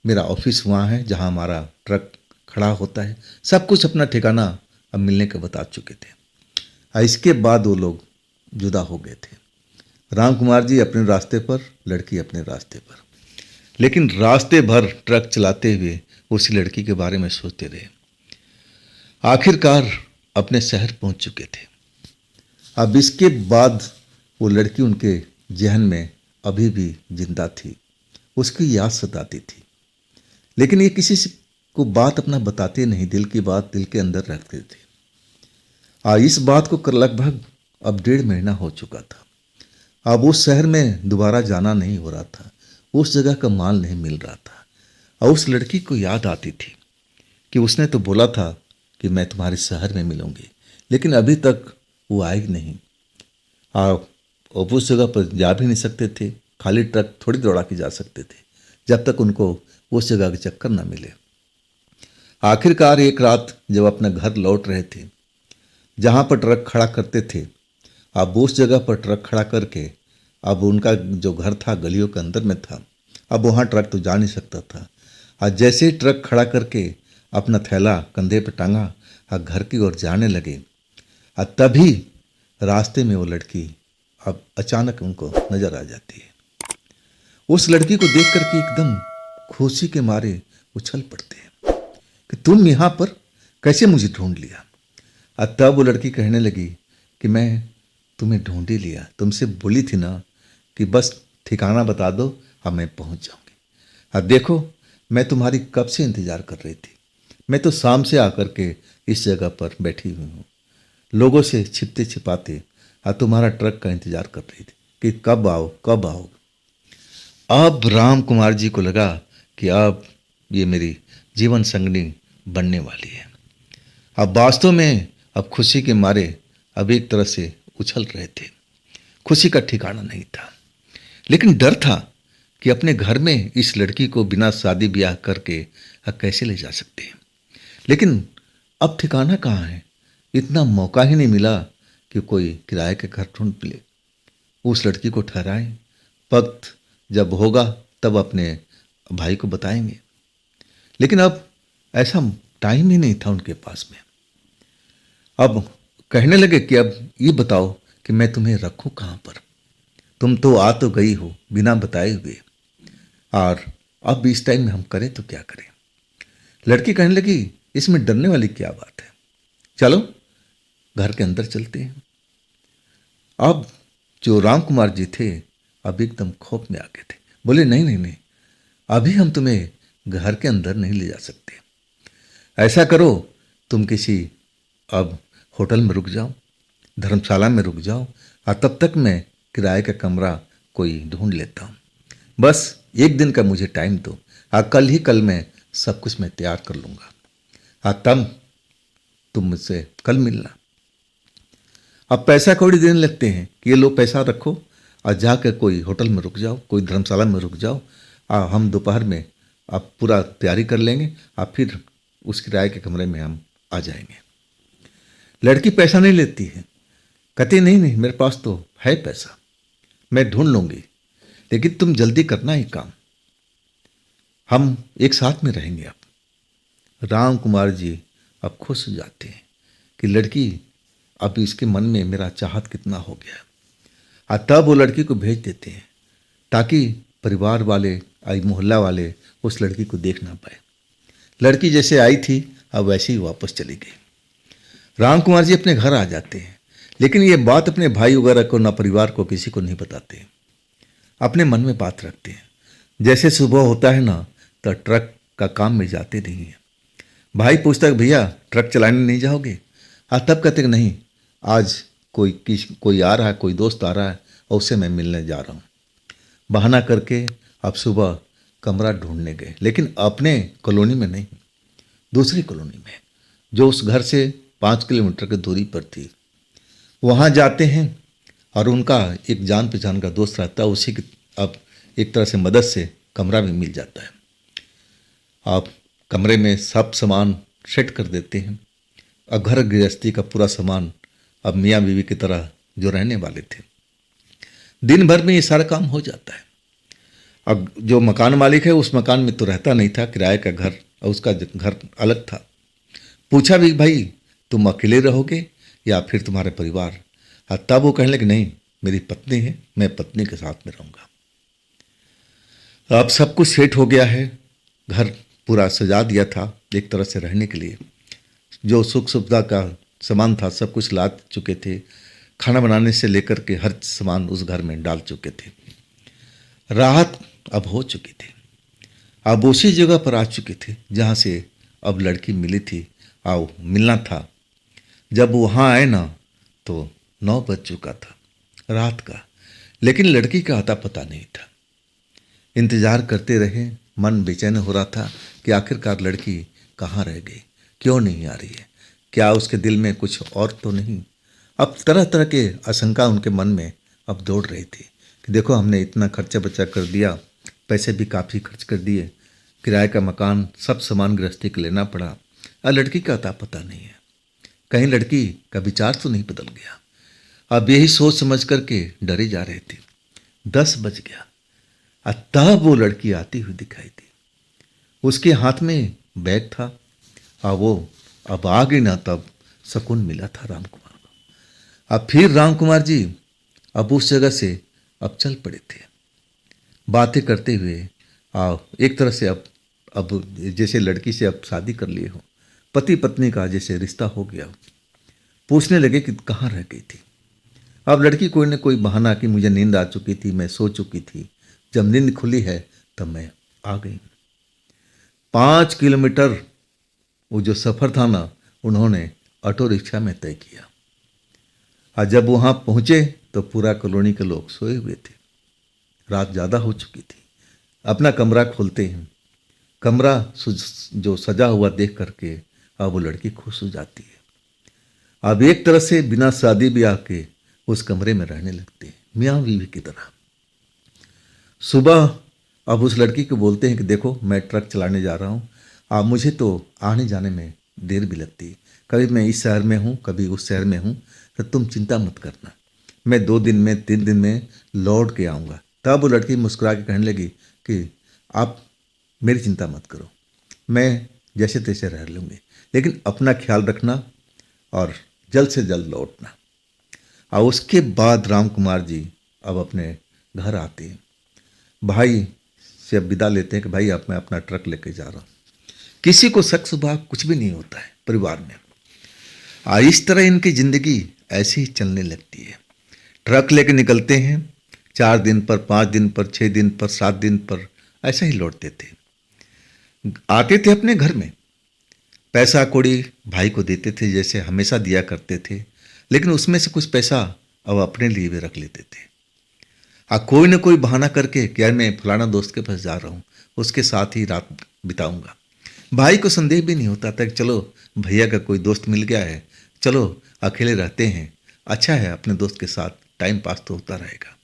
मेरा ऑफिस वहाँ है जहाँ हमारा ट्रक खड़ा होता है। सब कुछ अपना ठिकाना अब मिलने के बता चुके थे। इसके बाद वो लोग जुदा हो गए थे। राम कुमार जी अपने रास्ते पर, लड़की अपने रास्ते पर। लेकिन रास्ते भर ट्रक चलाते हुए उसी लड़की के बारे में सोचते रहे। आखिरकार अपने शहर पहुंच चुके थे। अब इसके बाद वो लड़की उनके जहन में अभी भी जिंदा थी, उसकी याद सताती थी। लेकिन ये किसी को बात अपना बताते नहीं, दिल की बात दिल के अंदर रखते थे। इस बात को कर लगभग अब 1.5 महीना हो चुका था। अब उस शहर में दोबारा जाना नहीं हो रहा था, उस जगह का माल नहीं मिल रहा था। और उस लड़की को याद आती थी कि उसने तो बोला था कि मैं तुम्हारे शहर में मिलूंगी, लेकिन अभी तक वो आई नहीं। आप उस जगह पर जा भी नहीं सकते थे, खाली ट्रक थोड़ी दौड़ा के जा सकते थे जब तक उनको उस जगह के चक्कर ना मिले। आखिरकार एक रात जब अपना घर लौट रहे थे, जहाँ पर ट्रक खड़ा करते थे, अब उस जगह पर ट्रक खड़ा करके अब उनका जो घर था गलियों के अंदर में था। अब वहाँ ट्रक तो जा नहीं सकता था। और जैसे ही ट्रक खड़ा करके अपना थैला कंधे पर टांगा और घर की ओर जाने लगे, और तभी रास्ते में वो लड़की अब अचानक उनको नजर आ जाती है। उस लड़की को देख करके एकदम खुशी के मारे उछल पड़ते हैं कि तुम यहाँ पर कैसे मुझे ढूंढ लिया। और तब वो लड़की कहने लगी कि मैं तुम्हें ढूंढ ही लिया, तुमसे बोली थी ना कि बस ठिकाना बता दो और मैं पहुँच जाऊँगी। अब देखो मैं तुम्हारी कब से इंतज़ार कर रही थी। मैं तो शाम से आकर के इस जगह पर बैठी हुई हूँ, लोगों से छिपते छिपाते और तुम्हारा ट्रक का इंतज़ार कर रही थी कि कब आओ कब आओ। अब राम कुमार जी को लगा कि अब ये मेरी जीवन संगनी बनने वाली है। अब वास्तव में अब खुशी के मारे अब एक तरह से उछल रहे थे। खुशी का ठिकाना नहीं था, लेकिन डर था कि अपने घर में इस लड़की को बिना शादी ब्याह करके अब कैसे ले जा सकते हैं। लेकिन अब ठिकाना कहाँ है, इतना मौका ही नहीं मिला कि कोई किराए के घर ढूंढ मिले, उस लड़की को ठहराएं। वक्त जब होगा तब अपने भाई को बताएंगे। लेकिन अब ऐसा टाइम ही नहीं था उनके पास में। अब कहने लगे कि अब ये बताओ कि मैं तुम्हें रखूं कहाँ पर, तुम तो आ तो गई हो बिना बताए हुए, और अब इस टाइम में हम करें तो क्या करें। लड़की कहने लगी इसमें डरने वाली क्या बात है, चलो घर के अंदर चलते हैं। अब जो राम कुमार जी थे अब एकदम खौफ में आ गए थे। बोले नहीं नहीं नहीं, अभी हम तुम्हें घर के अंदर नहीं ले जा सकते। ऐसा करो तुम किसी अब होटल में रुक जाओ, धर्मशाला में रुक जाओ, और तब तक मैं किराए का कमरा कोई ढूंढ लेता हूँ। बस एक दिन का मुझे टाइम दो, और कल मैं सब कुछ मैं तैयार कर लूँगा, और तब तुम मुझसे कल मिलना। अब पैसा कौड़ी देने लगते हैं कि ये लो पैसा रखो और जाकर कोई होटल में रुक जाओ, कोई धर्मशाला में रुक जाओ, और हम दोपहर में अब पूरा तैयारी कर लेंगे और फिर उस किराए के कमरे में हम आ जाएंगे। लड़की पैसा नहीं लेती है, कहती नहीं नहीं मेरे पास तो है पैसा, मैं ढूंढ लूँगी, लेकिन तुम जल्दी करना ही काम, हम एक साथ में रहेंगे। अब राम कुमार जी अब खुश हो जाते हैं कि लड़की अब इसके मन में मेरा चाहत कितना हो गया, और तब वो लड़की को भेज देते हैं ताकि परिवार वाले मोहल्ला वाले उस लड़की को देख ना पाए। लड़की जैसे आई थी अब वैसे ही वापस चली गई। राम कुमार जी अपने घर आ जाते हैं, लेकिन ये बात अपने भाई वगैरह को ना परिवार को किसी को नहीं बताते, अपने मन में बात रखते हैं। जैसे सुबह होता है ना तो ट्रक का काम में जाते नहीं हैं। भाई पूछता है भैया ट्रक चलाने नहीं जाओगे, तब कहते नहीं आज कोई आ रहा है, कोई दोस्त आ रहा है और उससे मैं मिलने जा रहा हूँ। बहाना करके अब सुबह कमरा ढूंढने गए, लेकिन अपने कॉलोनी में नहीं, दूसरी कॉलोनी में जो उस घर से 5 किलोमीटर की दूरी पर थी। वहाँ जाते हैं और उनका एक जान पहचान का दोस्त रहता है, उसी की अब एक तरह से मदद से कमरा भी मिल जाता है। आप कमरे में सब सामान सेट कर देते हैं और घर गृहस्थी का पूरा सामान अब मियाँ बीवी की तरह जो रहने वाले थे, दिन भर में ये सारा काम हो जाता है। अब जो मकान मालिक है उस मकान में तो रहता नहीं था, किराए का घर, और उसका घर अलग था। पूछा भी, भाई तुम अकेले रहोगे या फिर तुम्हारे परिवार? हाँ, तब वो कहने लगे, नहीं मेरी पत्नी है, मैं पत्नी के साथ में रहूँगा। अब सब कुछ सेट हो गया है, घर पूरा सजा दिया था एक तरह से रहने के लिए। जो सुख सुविधा का सामान था सब कुछ ला चुके थे, खाना बनाने से लेकर के हर सामान उस घर में डाल चुके थे। राहत अब हो चुकी थी। अब उसी जगह पर आ चुके थे जहाँ से अब लड़की मिली थी, आओ मिलना था। जब वहाँ आए ना तो 9 बज चुका था रात का, लेकिन लड़की का अता पता नहीं था। इंतज़ार करते रहे, मन बेचैन हो रहा था कि आखिरकार लड़की कहाँ रह गई, क्यों नहीं आ रही है, क्या उसके दिल में कुछ और तो नहीं। अब तरह तरह के आशंका उनके मन में अब दौड़ रही थी कि देखो हमने इतना खर्चा बर्चा कर दिया, पैसे भी काफ़ी खर्च कर दिए, किराए का मकान, सब सामान गृहस्थी का लेना पड़ा, और लड़की का अता पता नहीं है, कहीं लड़की का विचार तो नहीं बदल गया। अब यही सोच समझ करके डरे जा रहे थे। 10 बज गया, और तब वो लड़की आती हुई दिखाई दी। उसके हाथ में बैग था, और वो अब आ गई ना, तब सुकून मिला था राम कुमार को। अब फिर राम कुमार जी अब उस जगह से अब चल पड़े थे, बातें करते हुए। एक तरह से अब जैसे लड़की से अब शादी कर लिए हो, पति पत्नी का जैसे रिश्ता हो गया हो। पूछने लगे कि कहाँ रह गई थी। अब लड़की कोई न कोई बहाना कि मुझे नींद आ चुकी थी, मैं सो चुकी थी, जब नींद खुली है तब मैं आ गई। 5 किलोमीटर वो जो सफ़र था ना, उन्होंने ऑटो रिक्शा में तय किया। और जब वहाँ पहुँचे तो पूरा कॉलोनी के लोग सोए हुए थे, रात ज़्यादा हो चुकी थी। अपना कमरा खोलते हैं, कमरा जो सजा हुआ देख करके अब वो लड़की खुश हो जाती है। अब एक तरह से बिना शादी ब्याह के उस कमरे में रहने लगते हैं, मियाँ बीवी की तरह। सुबह अब उस लड़की को बोलते हैं कि देखो मैं ट्रक चलाने जा रहा हूँ, अब मुझे तो आने जाने में देर भी लगती है, कभी मैं इस शहर में हूँ कभी उस शहर में हूँ, तो तुम चिंता मत करना, मैं 2 दिन में 3 दिन में लौट के आऊँगा। तब वो लड़की मुस्कुरा के कहने लगी कि आप मेरी चिंता मत करो, मैं जैसे तैसे रह लूँगी, लेकिन अपना ख्याल रखना और जल्द से जल्द लौटना। और उसके बाद राम कुमार जी अब अपने घर आते हैं, भाई से अब विदा लेते हैं कि भाई अब मैं अपना ट्रक लेके जा रहा हूँ। किसी को शक शुबा कुछ भी नहीं होता है परिवार में। इस तरह इनकी ज़िंदगी ऐसे ही चलने लगती है। ट्रक लेके निकलते हैं, 4 दिन पर, 5 दिन पर, 6 दिन पर, 7 दिन पर, ऐसा ही लौटते थे। आते थे अपने घर में, पैसा कौड़ी भाई को देते थे जैसे हमेशा दिया करते थे, लेकिन उसमें से कुछ पैसा अब अपने लिए भी रख लेते थे। कोई ना कोई बहाना करके कि यार मैं फलाना दोस्त के पास जा रहा हूँ, उसके साथ ही रात बिताऊंगा। भाई को संदेह भी नहीं होता था कि चलो भैया का कोई दोस्त मिल गया है, चलो अकेले रहते हैं, अच्छा है अपने दोस्त के साथ टाइम पास तो होता रहेगा।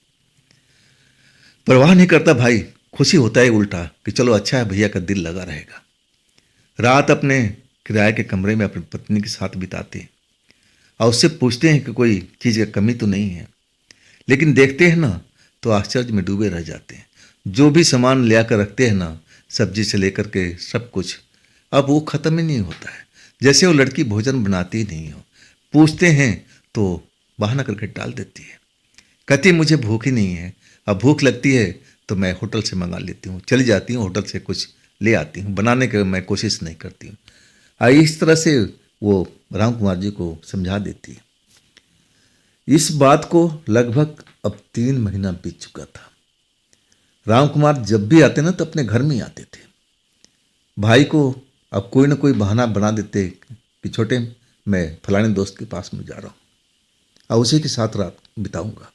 परवाह नहीं करता भाई, खुशी होता है उल्टा कि चलो अच्छा है भैया का दिल लगा रहेगा। रात अपने किराए के कमरे में अपनी पत्नी के साथ बिताते और उससे पूछते हैं कि कोई चीज़ की कमी तो नहीं है, लेकिन देखते हैं ना तो आश्चर्य में डूबे रह जाते हैं। जो भी सामान ले आकर रखते हैं ना, सब्जी से लेकर के सब कुछ, अब वो ख़त्म ही नहीं होता है, जैसे वो लड़की भोजन बनाती ही नहीं हो। पूछते हैं तो बहाना करके टाल देती है, कहती मुझे भूख ही नहीं है, अब भूख लगती है तो मैं होटल से मंगा लेती हूँ, चली जाती हूँ होटल से कुछ ले आती हूँ, बनाने की मैं कोशिश नहीं करती हूँ। इस तरह से वो राम कुमार जी को समझा देती है। इस बात को लगभग अब 3 महीना बीत चुका था। राम कुमार जब भी आते ना तो अपने घर में ही आते थे। भाई को अब कोई ना कोई बहाना बना देते कि छोटे मैं फलाने दोस्त के पास में जा रहा हूँ और उसी के साथ रात बिताऊंगा,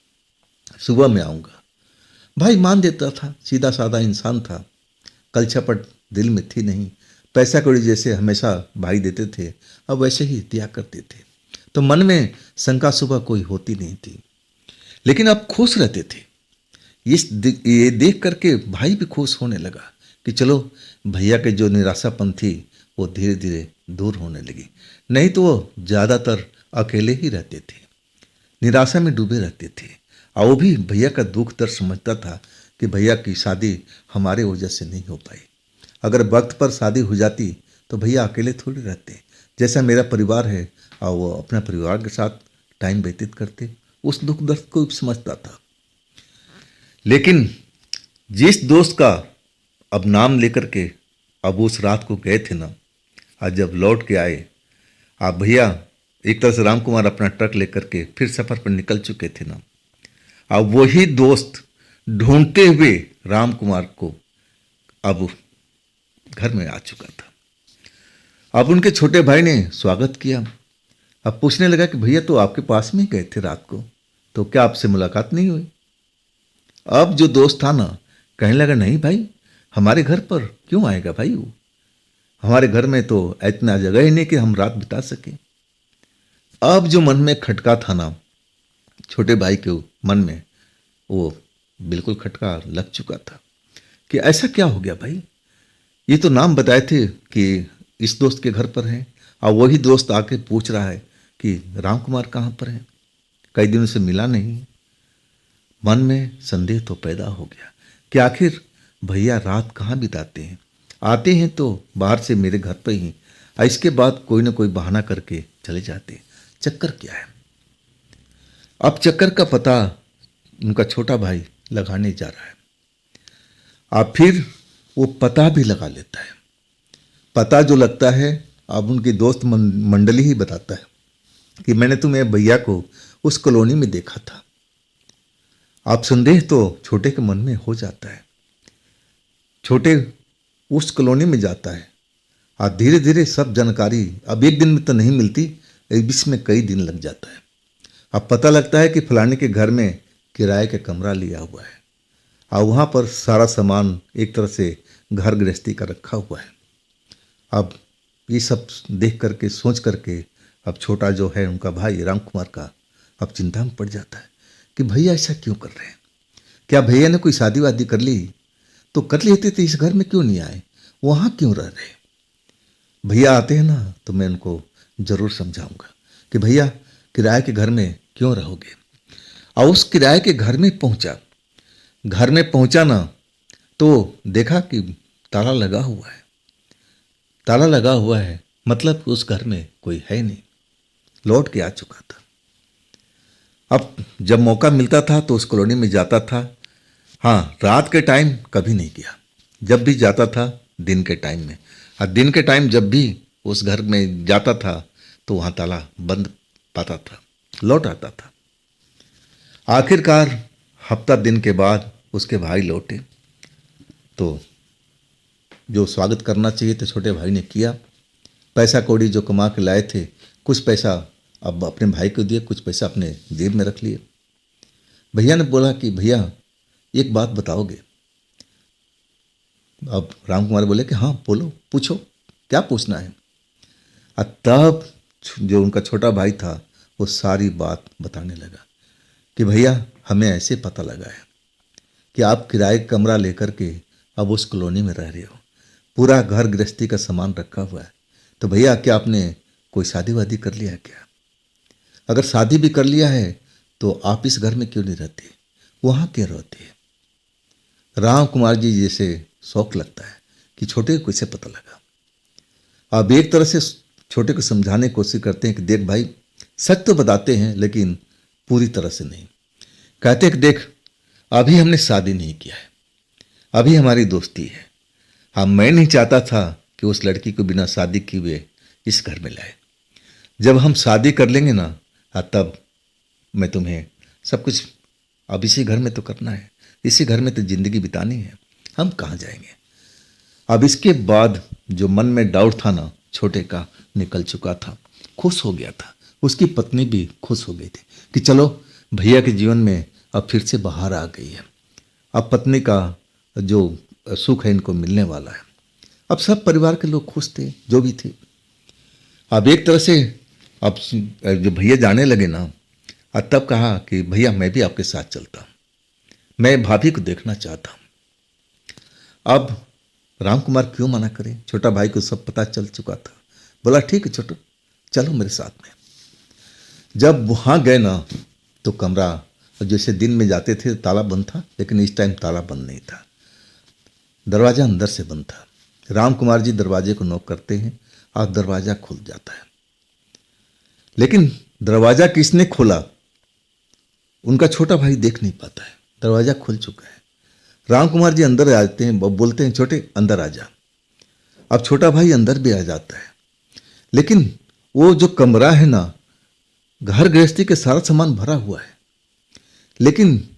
सुबह में आऊँगा। भाई मान देता था, सीधा साधा इंसान था, कल छपट दिल में थी नहीं। पैसा कौड़ी जैसे हमेशा भाई देते थे, अब वैसे ही दिया करते थे, तो मन में शंका सुबह कोई होती नहीं थी, लेकिन अब खुश रहते थे। ये देख करके भाई भी खुश होने लगा कि चलो भैया के जो निराशापन थी वो धीरे धीरे दूर होने लगी। नहीं तो वो ज़्यादातर अकेले ही रहते थे, निराशा में डूबे रहते थे। और वो भी भैया का दुख दर्द समझता था कि भैया की शादी हमारे वजह से नहीं हो पाई। अगर वक्त पर शादी हो जाती तो भैया अकेले थोड़ी रहते, जैसा मेरा परिवार है, और वो अपना परिवार के साथ टाइम व्यतीत करते। उस दुख दर्द को भी समझता था। लेकिन जिस दोस्त का अब नाम लेकर के अब उस रात को गए थे ना, आज जब लौट के आए, आप भैया एक तरह से राम कुमार अपना ट्रक लेकर के फिर सफ़र पर निकल चुके थे ना, अब वही दोस्त ढूंढते हुए राम कुमार को अब घर में आ चुका था। अब उनके छोटे भाई ने स्वागत किया। अब पूछने लगा कि भैया तो आपके पास में ही गए थे रात को, तो क्या आपसे मुलाकात नहीं हुई? अब जो दोस्त था ना, कहने लगा नहीं भाई, हमारे घर पर क्यों आएगा भाई वो, हमारे घर में तो इतना जगह ही नहीं कि हम रात बिता सकें। अब जो मन में खटका था ना छोटे भाई के मन में, वो बिल्कुल खटका लग चुका था कि ऐसा क्या हो गया भाई, ये तो नाम बताए थे कि इस दोस्त के घर पर है, और वही दोस्त आके पूछ रहा है कि राम कुमार कहाँ पर है, कई दिनों से मिला नहीं। मन में संदेह तो पैदा हो गया कि आखिर भैया रात कहाँ बिताते हैं, आते हैं तो बाहर से मेरे घर पर ही, और इसके बाद कोई ना कोई बहाना करके चले जाते हैं। चक्कर क्या है? अब चक्कर का पता उनका छोटा भाई लगाने जा रहा है। अब फिर वो पता भी लगा लेता है। पता जो लगता है अब उनकी दोस्त मंडली ही बताता है कि मैंने तुम्हें भैया को उस कॉलोनी में देखा था। अब संदेह तो छोटे के मन में हो जाता है। छोटे उस कॉलोनी में जाता है और धीरे धीरे सब जानकारी अब एक दिन में तो नहीं मिलती, बीच में कई दिन लग जाता है। अब पता लगता है कि फलाने के घर में किराए का कमरा लिया हुआ है, और वहाँ पर सारा सामान एक तरह से घर गृहस्थी का रखा हुआ है। अब ये सब देख करके सोच करके अब छोटा जो है उनका भाई राम कुमार का अब चिंता में पड़ जाता है कि भैया ऐसा क्यों कर रहे हैं, क्या भैया ने कोई शादी वादी कर ली? तो कर लेते थे, इस घर में क्यों नहीं आए, वहाँ क्यों रह रहे? भैया आते हैं ना तो मैं उनको ज़रूर समझाऊंगा कि भैया किराए के घर में क्यों रहोगे। और उस किराए के घर में पहुंचा। घर में पहुंचा ना तो देखा कि ताला लगा हुआ है। ताला लगा हुआ है मतलब उस घर में कोई है नहीं, लौट के आ चुका था। अब जब मौका मिलता था तो उस कॉलोनी में जाता था। हाँ, रात के टाइम कभी नहीं गया, जब भी जाता था दिन के टाइम में, और दिन के टाइम जब भी उस घर में जाता था तो वहाँ ताला बंद पाता था, लौट आता था। आखिरकार हफ्ता दिन के बाद उसके भाई लौटे तो जो स्वागत करना चाहिए तो छोटे भाई ने किया। पैसा कौड़ी जो कमा के लाए थे, कुछ पैसा अब अपने भाई को दिए, कुछ पैसा अपने जेब में रख लिए। भैया ने बोला कि भैया एक बात बताओगे? अब राम कुमार बोले कि हाँ बोलो, पूछो, क्या पूछना है? और तब जो उनका छोटा भाई था वो सारी बात बताने लगा कि भैया हमें ऐसे पता लगा है कि आप किराए कमरा लेकर के अब उस कॉलोनी में रह रहे हो, पूरा घर गृहस्थी का सामान रखा हुआ है, तो भैया क्या आपने कोई शादी वादी कर लिया है क्या? अगर शादी भी कर लिया है तो आप इस घर में क्यों नहीं रहते, वहाँ क्यों रहते? राम कुमार जी जैसे शौक लगता है कि छोटे को कैसे पता लगा। अब एक तरह से छोटे को समझाने की कोशिश करते हैं कि देख भाई, सच तो बताते हैं लेकिन पूरी तरह से नहीं। कहते हैं कि देख, अभी हमने शादी नहीं किया है, अभी हमारी दोस्ती है। हाँ, मैं नहीं चाहता था कि उस लड़की को बिना शादी किए हुए इस घर में लाए। जब हम शादी कर लेंगे ना, हाँ, तब मैं तुम्हें सब कुछ अब इसी घर में तो करना है, इसी घर में तो जिंदगी बितानी है, हम कहाँ जाएंगे। अब इसके बाद जो मन में डाउट था ना छोटे का, निकल चुका था, खुश हो गया था। उसकी पत्नी भी खुश हो गई थी कि चलो भैया के जीवन में अब फिर से बाहर आ गई है, अब पत्नी का जो सुख है इनको मिलने वाला है। अब सब परिवार के लोग खुश थे जो भी थे। अब एक तरह से अब जो भैया जाने लगे ना, अब तब कहा कि भैया मैं भी आपके साथ चलता हूँ, मैं भाभी को देखना चाहता हूँ। अब राम कुमार क्यों मना करें, छोटा भाई को सब पता चल चुका था। बोला ठीक है छोटू, चलो मेरे साथ में। जब वहाँ गए ना तो कमरा और जैसे दिन में जाते थे ताला बंद था, लेकिन इस टाइम ताला बंद नहीं था, दरवाज़ा अंदर से बंद था। राम कुमार जी दरवाजे को नॉक करते हैं और दरवाज़ा खुल जाता है। लेकिन दरवाज़ा किसने खोला उनका छोटा भाई देख नहीं पाता है, दरवाज़ा खुल चुका है। राम कुमार जी अंदर आ जाते हैं, बोलते हैं छोटे अंदर आ जा। अब छोटा भाई अंदर भी आ जाता है, लेकिन वो जो कमरा है ना, घर गृहस्थी के सारा सामान भरा हुआ है, लेकिन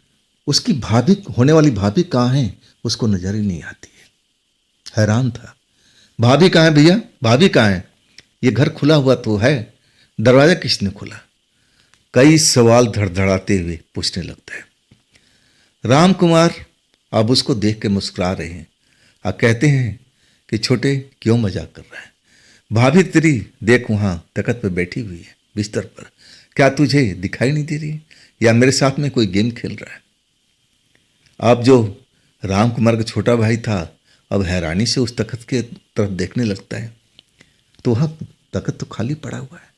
उसकी भाभी, होने वाली भाभी कहाँ है उसको नजर ही नहीं आती है। हैरान था, भाभी कहाँ है भैया, भाभी कहाँ है, ये घर खुला हुआ तो है, दरवाजा किसने खोला। कई सवाल धड़धड़ाते हुए पूछने लगता है। राम कुमार अब उसको देख के मुस्कुरा रहे हैं और कहते हैं कि छोटे क्यों मजाक कर रहा है, भाभी तेरी देख वहाँ तख्त पर बैठी हुई है बिस्तर पर, क्या तुझे दिखाई नहीं दे रही या मेरे साथ में कोई गेम खेल रहा है। अब जो राम कुमार का छोटा भाई था अब हैरानी से उस तख्त के तरफ देखने लगता है, तो वहाँ तख्त तो खाली पड़ा हुआ है,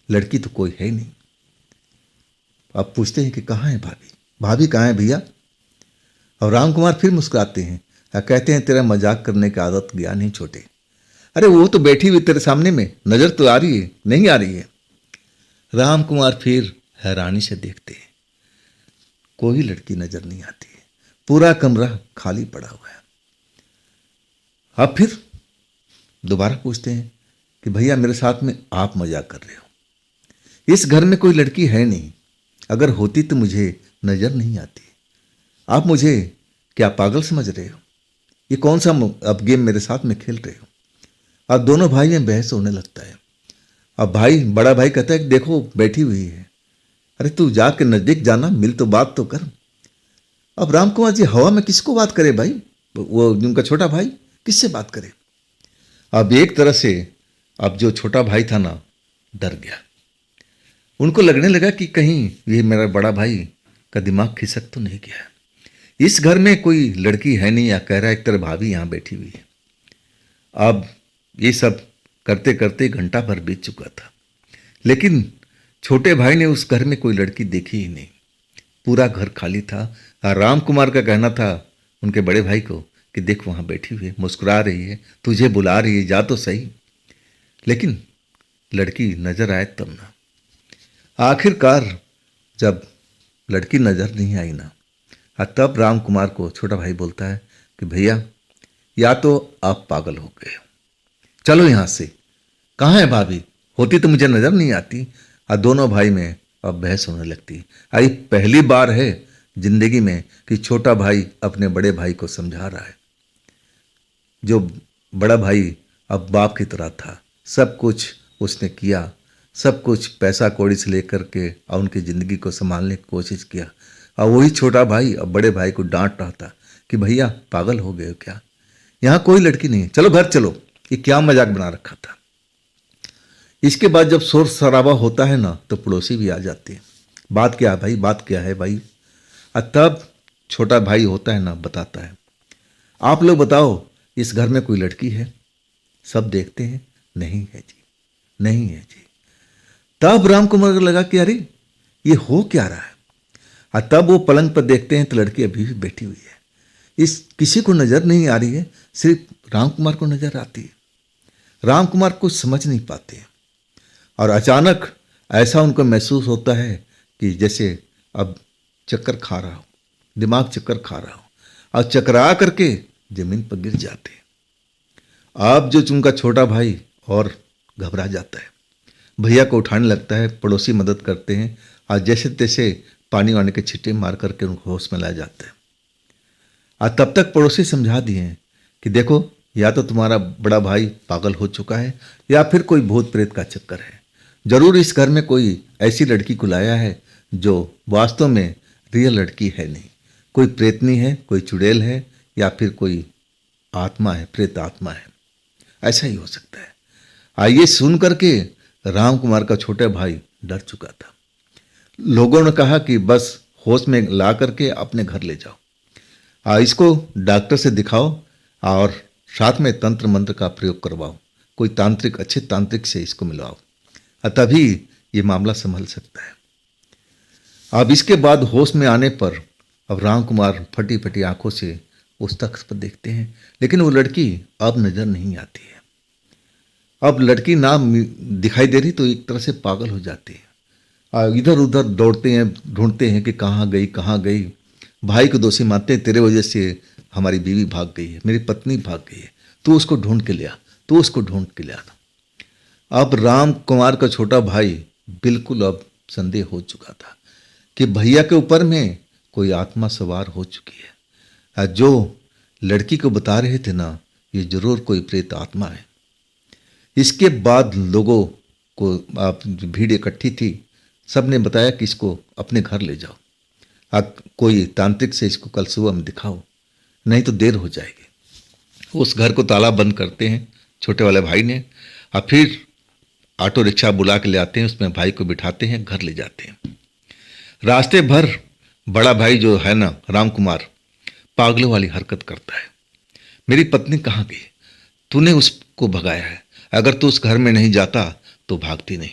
लड़की तो कोई है ही नहीं। अब पूछते हैं कि कहाँ है भाभी, भाभी कहाँ है भैया। और राम कुमार फिर मुस्कुराते हैं और कहते हैं तेरा मजाक करने की आदत गया नहीं छोटे, अरे वो तो बैठी हुई तेरे सामने में, नजर तो आ रही है, नहीं आ रही है। राम कुमार फिर हैरानी से देखते हैं, कोई लड़की नजर नहीं आती है, पूरा कमरा खाली पड़ा हुआ है। अब फिर दोबारा पूछते हैं कि भैया मेरे साथ में आप मजाक कर रहे हो, इस घर में कोई लड़की है नहीं, अगर होती तो मुझे नजर नहीं आती, आप मुझे क्या पागल समझ रहे हो, ये कौन सा अब गेम मेरे साथ में खेल रहे हो। अब दोनों भाई में बहस होने लगता है। अब भाई, बड़ा भाई कहता है कि देखो बैठी हुई है, अरे तू जाके नजदीक जाना, मिल तो बात तो कर। अब राम कुमार जी हवा में किसको बात करे भाई, वो उनका छोटा भाई किससे बात करे। अब एक तरह से अब जो छोटा भाई था ना डर गया, उनको लगने लगा कि कहीं ये मेरा बड़ा भाई का दिमाग खिसक तो नहीं गया, इस घर में कोई लड़की है नहीं या कह रहा है एक तरह भाभी यहाँ बैठी हुई है। अब ये सब करते करते घंटा भर बीत चुका था, लेकिन छोटे भाई ने उस घर में कोई लड़की देखी ही नहीं, पूरा घर खाली था। और राम कुमार का कहना था उनके बड़े भाई को कि देख वहाँ बैठी हुई है, मुस्कुरा रही है, तुझे बुला रही है, जा तो सही। लेकिन लड़की नजर आए तब ना। आखिरकार जब लड़की नजर नहीं आई ना, तब राम कुमार को छोटा भाई बोलता है कि भैया या तो आप पागल हो गए हो, चलो यहाँ से, कहाँ है भाभी, होती तो मुझे नजर नहीं आती। और दोनों भाई में अब बहस होने लगती। आई पहली बार है जिंदगी में कि छोटा भाई अपने बड़े भाई को समझा रहा है। जो बड़ा भाई अब बाप की तरह था, सब कुछ उसने किया, सब कुछ पैसा कौड़ी से लेकर के और उनकी ज़िंदगी को संभालने की कोशिश किया, और वही छोटा भाई अब बड़े भाई को डांट रहा था कि भैया पागल हो गए हो क्या, यहाँ कोई लड़की नहीं है, चलो घर चलो। ये क्या मजाक बना रखा था। इसके बाद जब शोर शराबा होता है ना तो पड़ोसी भी आ जाते हैं, बात क्या है भाई, बात क्या है भाई। और तब छोटा भाई होता है ना बताता है, आप लोग बताओ इस घर में कोई लड़की है। सब देखते हैं, नहीं है जी, नहीं है जी। तब राम कुमार को लगा कि अरे ये हो क्या रहा है। और तब वो पलंग पर देखते हैं तो लड़की अभी भी बैठी हुई है, इस किसी को नजर नहीं आ रही है, सिर्फ राम कुमार को नजर आती है। राम कुमार कुछ समझ नहीं पाते और अचानक ऐसा उनको महसूस होता है कि जैसे अब चक्कर खा रहा हो, दिमाग चक्कर खा रहा हो, और चकरा करके जमीन पर गिर जाते हैं। अब जो उनका छोटा भाई और घबरा जाता है, भैया को उठाने लगता है, पड़ोसी मदद करते हैं और जैसे तैसे पानी वाने के छिट्टे मार करके उनको होश में ला जाते हैं। और तब तक पड़ोसी समझा दिए हैं कि देखो या तो तुम्हारा बड़ा भाई पागल हो चुका है या फिर कोई भूत प्रेत का चक्कर है, जरूर इस घर में कोई ऐसी लड़की को लाया है जो वास्तव में रियल लड़की है नहीं, कोई प्रेतनी है, कोई चुड़ैल है या फिर कोई आत्मा है, प्रेत आत्मा है, ऐसा ही हो सकता है। आइए सुन करके राम कुमार का छोटा भाई डर चुका था। लोगों ने कहा कि बस होश में ला करके अपने घर ले जाओ, इसको डॉक्टर से दिखाओ और साथ में तंत्र मंत्र का प्रयोग करवाओ, कोई तांत्रिक, अच्छे तांत्रिक से इसको मिलवाओ, तभी ये मामला संभल सकता है। अब इसके बाद होश में आने पर अब राम कुमार फटी फटी आंखों से उस तख्त पर देखते हैं, लेकिन वो लड़की अब नजर नहीं आती है। अब लड़की ना दिखाई दे रही तो एक तरह से पागल हो जाते हैं, इधर उधर दौड़ते हैं, ढूंढते हैं कि कहाँ गई कहाँ गई। भाई को दोषी मानते हैं, तेरे वजह से हमारी बीवी भाग गई है, मेरी पत्नी भाग गई है, तू उसको ढूंढ के ले आ, तू उसको ढूंढ के ले आ। अब राम कुमार का छोटा भाई बिल्कुल अब संदेह हो चुका था कि भैया के ऊपर में कोई आत्मा सवार हो चुकी है। जो लड़की को बता रहे थे ना, ये जरूर कोई प्रेत आत्मा है। इसके बाद लोगों को भीड़ इकट्ठी थी, सब ने बताया कि इसको अपने घर ले जाओ, कोई तांत्रिक से इसको कल सुबह में दिखाओ, नहीं तो देर हो जाएगी। उस घर को ताला बंद करते हैं छोटे वाले भाई ने, और फिर ऑटो रिक्शा बुला के ले आते हैं, उसमें भाई को बिठाते हैं, घर ले जाते हैं। रास्ते भर बड़ा भाई जो है ना राम कुमार, पागलों वाली हरकत करता है। मेरी पत्नी कहाँ गई, तूने उसको भगाया है, अगर तू उस घर में नहीं जाता तो भागती नहीं,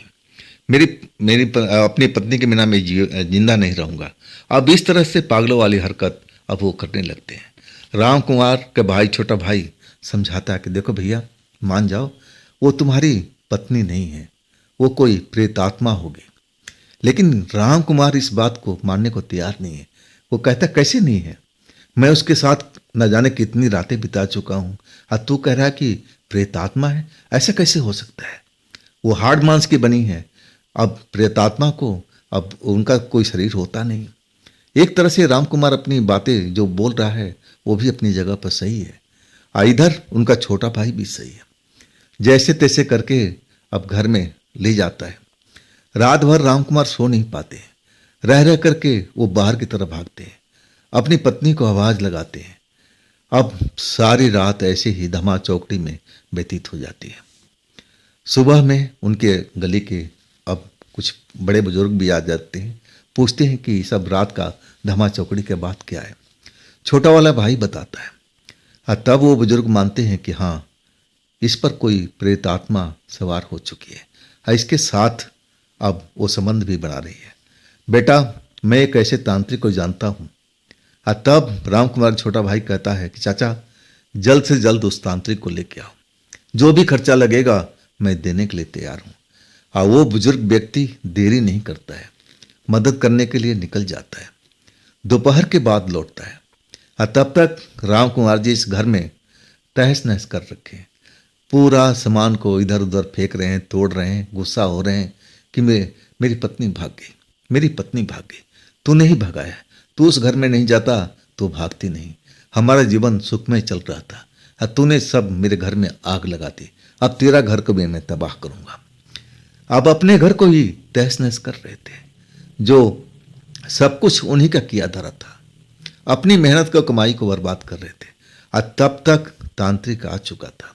अपनी पत्नी के बिना मैं जिंदा नहीं रहूंगा। अब इस तरह से पागलों वाली हरकत अब वो करने लगते हैं। राम कुमार के भाई छोटा भाई समझाता है कि देखो भैया मान जाओ, वो तुम्हारी पत्नी नहीं है, वो कोई प्रेतात्मा होगी। लेकिन राम कुमार इस बात को मानने को तैयार नहीं है। वो कहता कैसे नहीं है, मैं उसके साथ न जाने कितनी रातें बिता चुका हूँ, और तू कह रहा है कि प्रेतात्मा है, ऐसा कैसे हो सकता है? वो हार्ड मांस की बनी है, अब प्रेतात्मा को अब उनका कोई शरीर होता नहीं। एक तरह से राम कुमार अपनी बातें जो बोल रहा है वो भी अपनी जगह पर सही है, और इधर उनका छोटा भाई भी सही है। जैसे तैसे करके अब घर में ले जाता है। रात भर राम कुमार सो नहीं पाते, रह रह करके वो बाहर की तरफ भागते हैं, अपनी पत्नी को आवाज लगाते हैं। अब सारी रात ऐसे ही धमा चौकड़ी में व्यतीत हो जाती है। सुबह में उनके गली के अब कुछ बड़े बुजुर्ग भी आ जाते हैं, पूछते हैं कि सब रात का धमा चौकड़ी के बाद क्या है। छोटा वाला भाई बताता है, और तब वो बुजुर्ग मानते हैं कि हाँ, इस पर कोई प्रेतात्मा सवार हो चुकी है, और इसके साथ अब वो संबंध भी बना रही है। बेटा मैं एक ऐसे तांत्रिक को जानता हूँ। और तब राम कुमार छोटा भाई कहता है कि चाचा जल्द से जल्द उस तांत्रिक को लेके आओ, जो भी खर्चा लगेगा मैं देने के लिए तैयार हूँ। और वो बुजुर्ग व्यक्ति देरी नहीं करता है, मदद करने के लिए निकल जाता है। दोपहर के बाद लौटता है, और तब तक राम कुमार जी इस घर में तहस नहस कर रखे हैं। पूरा सामान को इधर उधर फेंक रहे हैं, तोड़ रहे हैं, गुस्सा हो रहे हैं कि मेरी पत्नी भाग गई, मेरी पत्नी भाग गई, तूने ही भगाया, तू उस घर में नहीं जाता तो भागती नहीं, हमारा जीवन सुखमय चल रहा था, और तूने सब मेरे घर में आग लगा दी, अब तेरा घर को भी मैं तबाह करूंगा। अब अपने घर को ही तहस नहस कर रहे थे, जो सब कुछ उन्हीं का किया धरा था, अपनी मेहनत को कमाई को बर्बाद कर रहे थे। और तब तक तांत्रिक आ चुका था।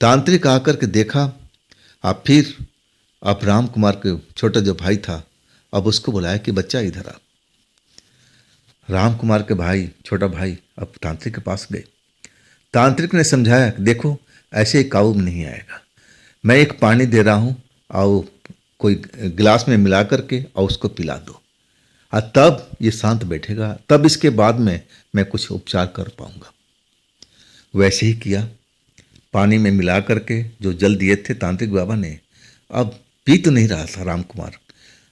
तांत्रिक आकर के देखा, अब फिर अब राम कुमार के छोटा जो भाई था अब उसको बुलाया कि बच्चा इधर आ। राम कुमार के भाई छोटा भाई अब तांत्रिक के पास गए। तांत्रिक ने समझाया कि देखो ऐसे ही काबू में नहीं आएगा, मैं एक पानी दे रहा हूँ और कोई गिलास में मिला करके और उसको पिला दो, और तब ये शांत बैठेगा, तब इसके बाद में मैं कुछ उपचार कर पाऊंगा। वैसे ही किया, पानी में मिला करके जो जल दिए थे तांत्रिक बाबा ने, अब पी तो नहीं रहा था राम कुमार,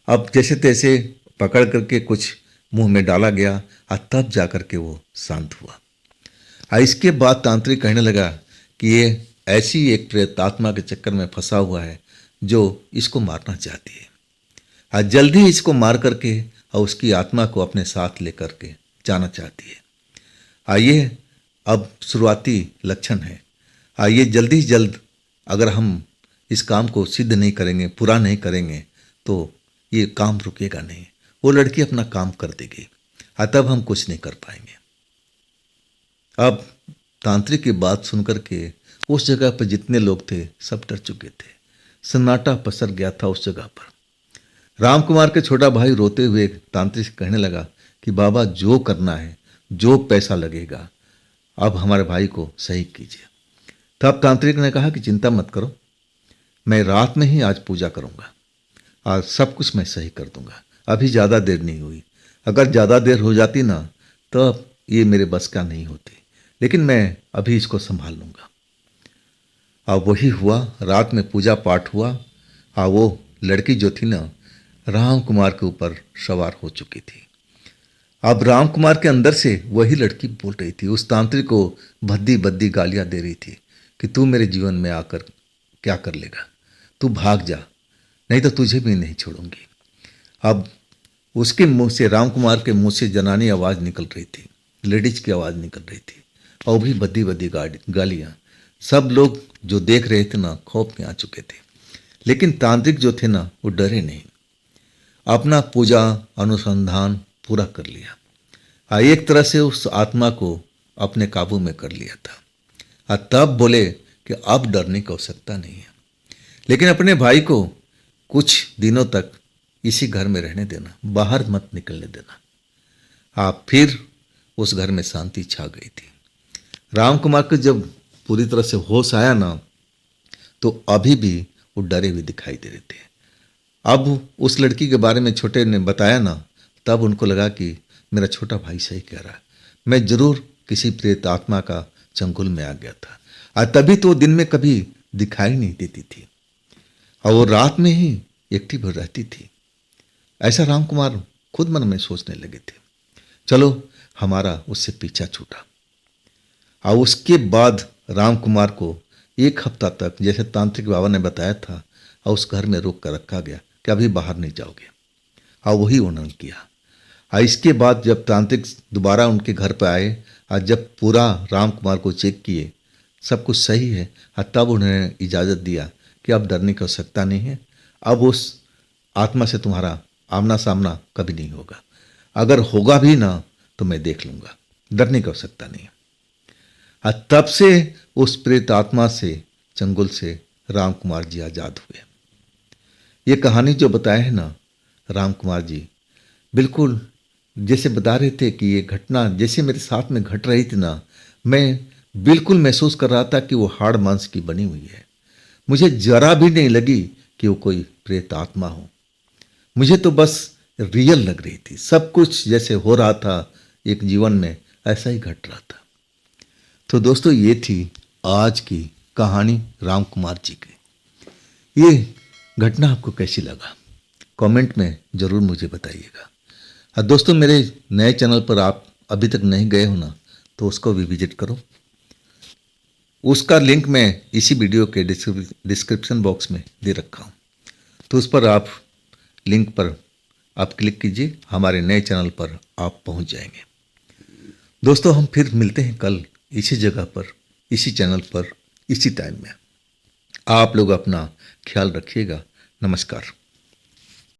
अब जैसे तैसे पकड़ करके कुछ मुंह में डाला गया, और तब जा करके वो शांत हुआ। और इसके बाद तांत्रिक कहने लगा कि ये ऐसी एक प्रेतात्मा के चक्कर में फंसा हुआ है जो इसको मारना चाहती है, और जल्दी इसको मार करके और उसकी आत्मा को अपने साथ लेकर के जाना चाहती है। आइए अब शुरुआती लक्षण है, आइए जल्दी से जल्द अगर हम इस काम को सिद्ध नहीं करेंगे, पूरा नहीं करेंगे तो ये काम रुकेगा नहीं, वो लड़की अपना काम कर देगी, और तब हम कुछ नहीं कर पाएंगे। अब तांत्रिक की बात सुनकर के उस जगह पर जितने लोग थे सब डर चुके थे, सन्नाटा पसर गया था उस जगह पर। राम कुमार के छोटा भाई रोते हुए तांत्रिक से कहने लगा कि बाबा जो करना है, जो पैसा लगेगा, अब हमारे भाई को सही कीजिए। तब तांत्रिक ने कहा कि चिंता मत करो, मैं रात में ही आज पूजा करूंगा और सब कुछ मैं सही कर दूंगा, अभी ज़्यादा देर नहीं हुई। अगर ज़्यादा देर हो जाती ना तो ये मेरे बस का नहीं होती, लेकिन मैं अभी इसको संभाल लूँगा। और वही हुआ, रात में पूजा पाठ हुआ और वो लड़की जो थी ना राम कुमार के ऊपर सवार हो चुकी थी। अब राम कुमार के अंदर से वही लड़की बोल रही थी, उस तांत्रिक को भद्दी भद्दी गालियां दे रही थी कि तू मेरे जीवन में आकर क्या कर लेगा, तू भाग जा, नहीं तो तुझे भी नहीं छोड़ूंगी। अब उसके मुंह से, राम कुमार के मुंह से जनानी आवाज़ निकल रही थी, लेडीज की आवाज़ निकल रही थी, और भी भद्दी भद्दी गालियाँ। सब लोग जो देख रहे थे ना खौफ में आ चुके थे, लेकिन तांत्रिक जो थे ना वो डरे नहीं, अपना पूजा अनुसंधान पूरा कर लिया। एक तरह से उस आत्मा को अपने काबू में कर लिया था। तब बोले कि अब डरने की आवश्यकता नहीं है, लेकिन अपने भाई को कुछ दिनों तक इसी घर में रहने देना, बाहर मत निकलने देना। फिर उस घर में शांति छा गई थी। राम कुमार को जब पूरी तरह से होश आया ना तो अभी भी वो डरे हुए दिखाई दे रहे थे। अब उस लड़की के बारे में छोटे ने बताया ना, तब उनको लगा कि मेरा छोटा भाई सही कह रहा है, मैं जरूर किसी प्रेत आत्मा का चंगुल में आ गया था। और तभी तो दिन में कभी दिखाई नहीं देती थी और वो रात में ही एकटी भर रहती थी। ऐसा राम कुमार खुद मन में सोचने लगे थे। चलो हमारा उससे पीछा छूटा। और उसके बाद राम कुमार को 1 हफ्ता तक, जैसे तांत्रिक बाबा ने बताया था, और उस घर में रोक कर रखा गया कि अभी बाहर नहीं जाओगे। और वही उन्होंने किया। और इसके बाद जब तांत्रिक दोबारा उनके घर पर आए और जब पूरा राम कुमार को चेक किए, सब कुछ सही है, और तब उन्होंने इजाज़त दिया कि अब डरने की आवश्यकता नहीं है, अब उस आत्मा से तुम्हारा आमना सामना कभी नहीं होगा, अगर होगा भी ना तो मैं देख लूँगा, डरने की आवश्यकता नहीं है। और तब से उस प्रेत आत्मा से, चंगुल से राम कुमार जी आज़ाद हुए। ये कहानी जो बताए है ना राम कुमार जी, बिल्कुल जैसे बता रहे थे कि ये घटना जैसे मेरे साथ में घट रही थी ना, मैं बिल्कुल महसूस कर रहा था कि वो हाड़ मांस की बनी हुई है। मुझे जरा भी नहीं लगी कि वो कोई प्रेत आत्मा हो, मुझे तो बस रियल लग रही थी। सब कुछ जैसे हो रहा था एक जीवन में, ऐसा ही घट रहा था। तो दोस्तों, ये थी आज की कहानी राम कुमार जी की। ये घटना आपको कैसी लगा कमेंट में ज़रूर मुझे बताइएगा। और दोस्तों, मेरे नए चैनल पर आप अभी तक नहीं गए हो ना तो उसको भी विजिट करो। उसका लिंक मैं इसी वीडियो के डिस्क्रिप्शन बॉक्स में दे रखा हूँ, तो उस पर आप लिंक पर आप क्लिक कीजिए, हमारे नए चैनल पर आप पहुँच जाएंगे। दोस्तों, हम फिर मिलते हैं कल इसी जगह पर, इसी चैनल पर, इसी टाइम में। आप लोग अपना ख्याल रखिएगा। नमस्कार।